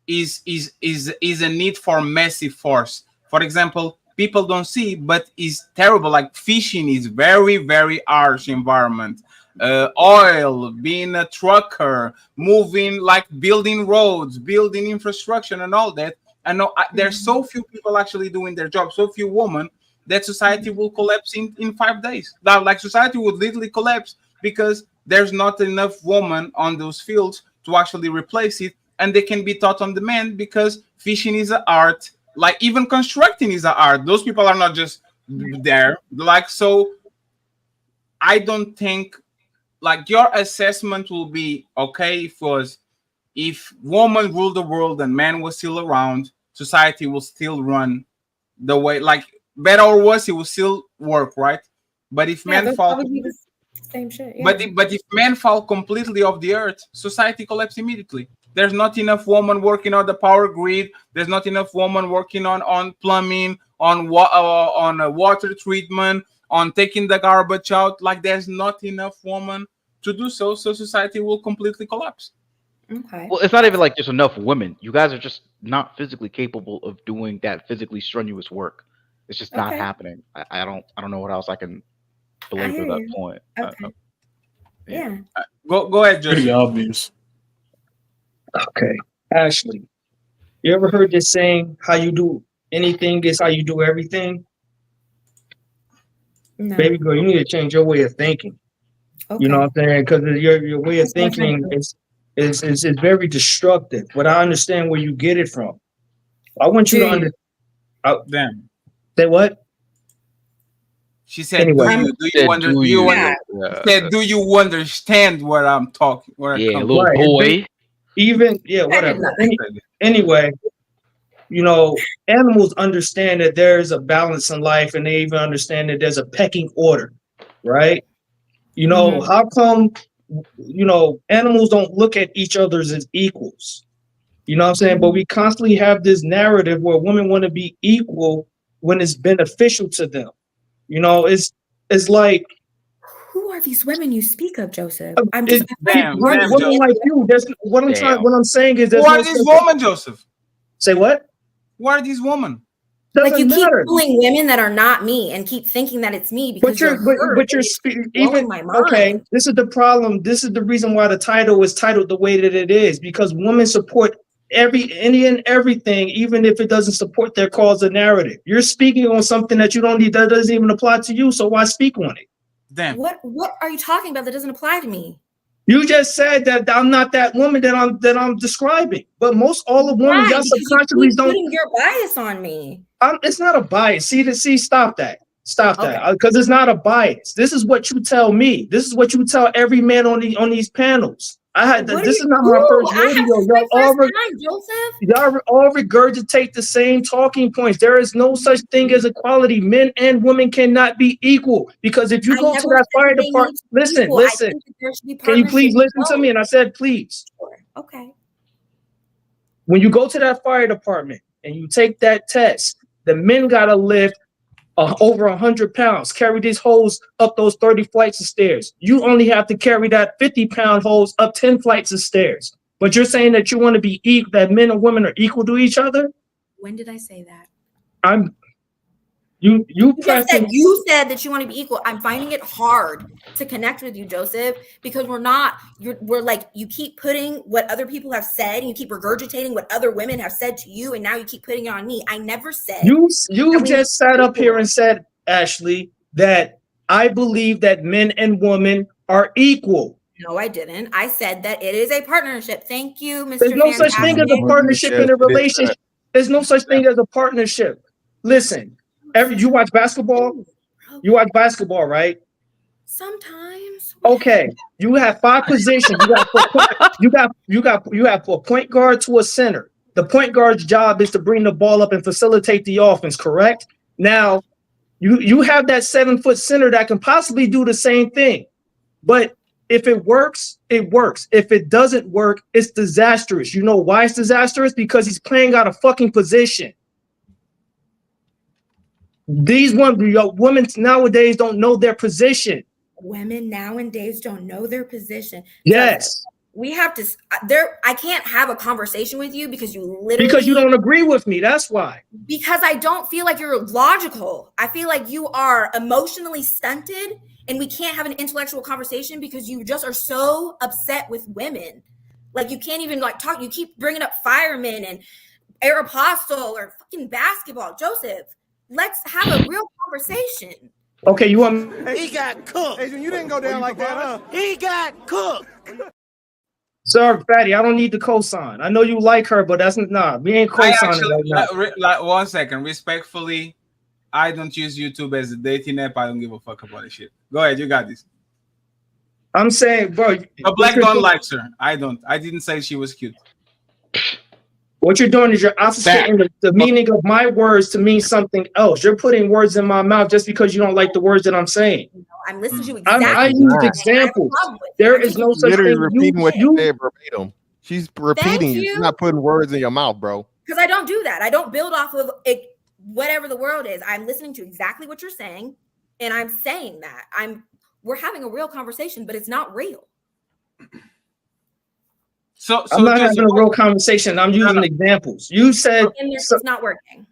is a need for massive force. For example, people don't see, but it's terrible. Like fishing is very, very harsh environment. Oil, being a trucker, moving, like building roads, building infrastructure and all that. And there's so few people actually doing their job, so few women, that society will collapse in 5 days. Like society would literally collapse because there's not enough women on those fields to actually replace it. And they can be taught on demand because fishing is an art. Like even constructing is an art. Those people are not just there. Like, so I don't think like your assessment will be okay if women rule the world and man was still around, society will still run the way, like better or worse, it will still work, right? But if men fall,
same shit.
but if men fall completely off the earth, society collapses immediately. There's not enough women working on the power grid. There's not enough women working on plumbing, on water treatment, on taking the garbage out. Like there's not enough women to do so. So society will completely collapse.
Okay.
Well, it's not even like there's enough women. You guys are just not physically capable of doing that physically strenuous work. It's just not happening. I don't know what else I can belabor that point.
Okay. Yeah.
Go ahead, Josh.
Pretty obvious.
Okay, Ashley, you ever heard this saying, how you do anything is how you do everything?
No.
Baby girl, you need to change your way of thinking.
Okay.
You know what I'm saying? Because your way of thinking is very destructive. But I understand where you get it from. I want you to understand.
Damn.
Say what?
She said,
Anyway.
"Do you understand what I'm talking?"
Yeah, little boy.
Even whatever. Anyway, you know, animals understand that there's a balance in life, and they even understand that there's a pecking order, right? You know, how come, you know, animals don't look at each other as equals? You know what I'm saying? But we constantly have this narrative where women want to be equal when it's beneficial to them. You know, it's like,
who are these women you speak of, Joseph?
I'm just women like you. That's what I'm trying. What I'm saying is,
who are these women, Joseph?
Say what?
Who are these women?
Like you keep pulling women that are not me and keep thinking that it's me because
you're even okay. This is the problem. This is the reason why the title is titled the way that it is, because women support any and everything, even if it doesn't support their cause or narrative. You're speaking on something that you don't need, that doesn't even apply to you. So why speak on it?
Damn.
What are you talking about that doesn't apply to me?
You just said that I'm not that woman that I'm describing. But most all the women,
Right,
y'all
because you
subconsciously
keep
don't.
putting your bias on me.
It's not a bias. See, stop that. Stop that.
Okay.
Because it's not a bias. This is what you tell me. This is what you tell every man on these panels. This is not my first
I have
rodeo.
this my first time, Joseph.
Y'all all regurgitate the same talking points. There is no such thing as equality. Men and women cannot be equal. Because if you
I
go to
never
that
said
fire
they need
department,
to be
listen.
equal. I think that there should be
Can you please
partnership
listen to me? And I said, please.
Sure. Okay.
When you go to that fire department and you take that test, the men gotta lift over 100 pounds, carry these hose up those 30 flights of stairs. You only have to carry that 50-pound hose up 10 flights of stairs. But you're saying that you want to be equal, that men and women are equal to each other?
When did I say that?
You
just said you said that you want to be equal. I'm finding it hard to connect with you, Joseph, because we're like, you keep putting what other people have said and you keep regurgitating what other women have said to you, and now you keep putting it on me. I never said
you just sat up here and said, Ashley, that I believe that men and women are equal.
No, I didn't. I said that it is a partnership. Thank you, Mr.
There's no such thing as a partnership in a relationship. There's no such thing as a partnership. Listen, you watch basketball? You watch basketball, right?
Sometimes.
Okay. You have 5 positions. You have a point guard to a center. The point guard's job is to bring the ball up and facilitate the offense, correct? Now, you have that 7-foot center that can possibly do the same thing. But if it works, it works. If it doesn't work, it's disastrous. You know why it's disastrous? Because he's playing out of fucking position. These women nowadays don't know their position.
Women nowadays don't know their position.
Yes.
We have to I can't have a conversation with you because you
don't agree with me. That's why.
Because I don't feel like you're logical. I feel like you are emotionally stunted, and we can't have an intellectual conversation because you just are so upset with women. Like, you can't even talk. You keep bringing up firemen and Aeropostale or fucking basketball. Joseph, let's have a real conversation.
Okay, you want?
He got cooked. Adrian, you didn't go down like that, huh? He got cooked.
Sir, Fatty, I don't need the cosign. I know you like her, but we ain't cosigning right now.
1 second, respectfully, I don't use YouTube as a dating app. I don't give a fuck about this shit. Go ahead, you got this.
I'm saying, bro.
But Black don't like her. I don't. I didn't say she was cute.
What you're doing is you're associating the meaning of my words to mean something else. You're putting words in my mouth just because you don't like the words that I'm saying.
I'm listening to you exactly.
I used examples. There is no such
literally
thing.
repeating what you said verbatim. She's repeating
you.
She's not putting words in your mouth, bro.
Because I don't do that. I don't build off of it, whatever the world is. I'm listening to exactly what you're saying, and I'm saying that. We're having a real conversation, but it's not real.
So
I'm not having a real conversation. I'm using examples. You said
it's not working.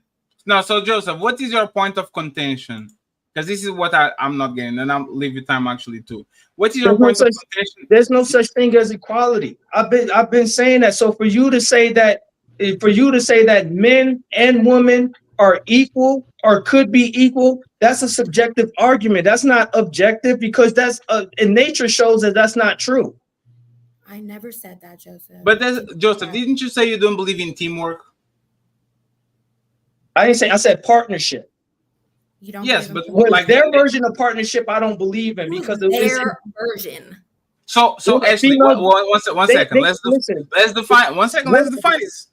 No, so Joseph, what is your point of contention? Because this is what I'm not getting, and I'll leave you time actually too. What is your point of contention?
There's no such thing as equality. I've been saying that. So for you to say that men and women are equal or could be equal, that's a subjective argument. That's not objective, because that's in nature shows that that's not true.
I never said that, Joseph.
But Joseph, didn't you say you don't believe in teamwork?
I didn't say. I said partnership.
You don't.
Yes, but
like their version of partnership, I don't believe in because of
their version.
So Ashley, one second. Let's define. 1 second.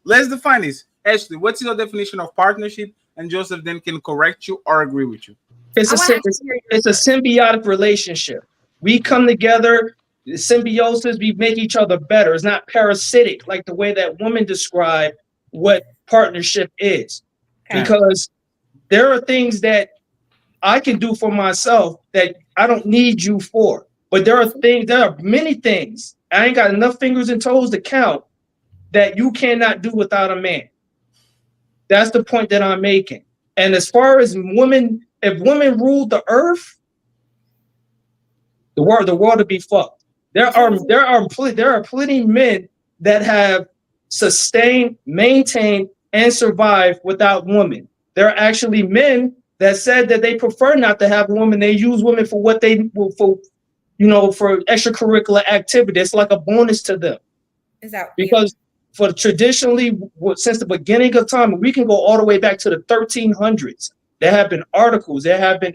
Let's define this. Ashley, what's your definition of partnership? And Joseph then can correct you or agree with you.
It's a symbiotic relationship. We come together. Symbiosis, we make each other better. It's not parasitic like the way that women describe what partnership is. Okay. Because there are things that I can do for myself that I don't need you for. But there are many things. I ain't got enough fingers and toes to count that you cannot do without a man. That's the point that I'm making. And as far as women, if women ruled the earth, the world would be fucked. There are plenty men that have sustained, maintained, and survived without women. There are actually men that said that they prefer not to have a woman. They use women for what they you know, for extracurricular activity. It's like a bonus to them.
Is that
Because for traditionally, since the beginning of time, we can go all the way back to the 1300s. There have been articles, there have been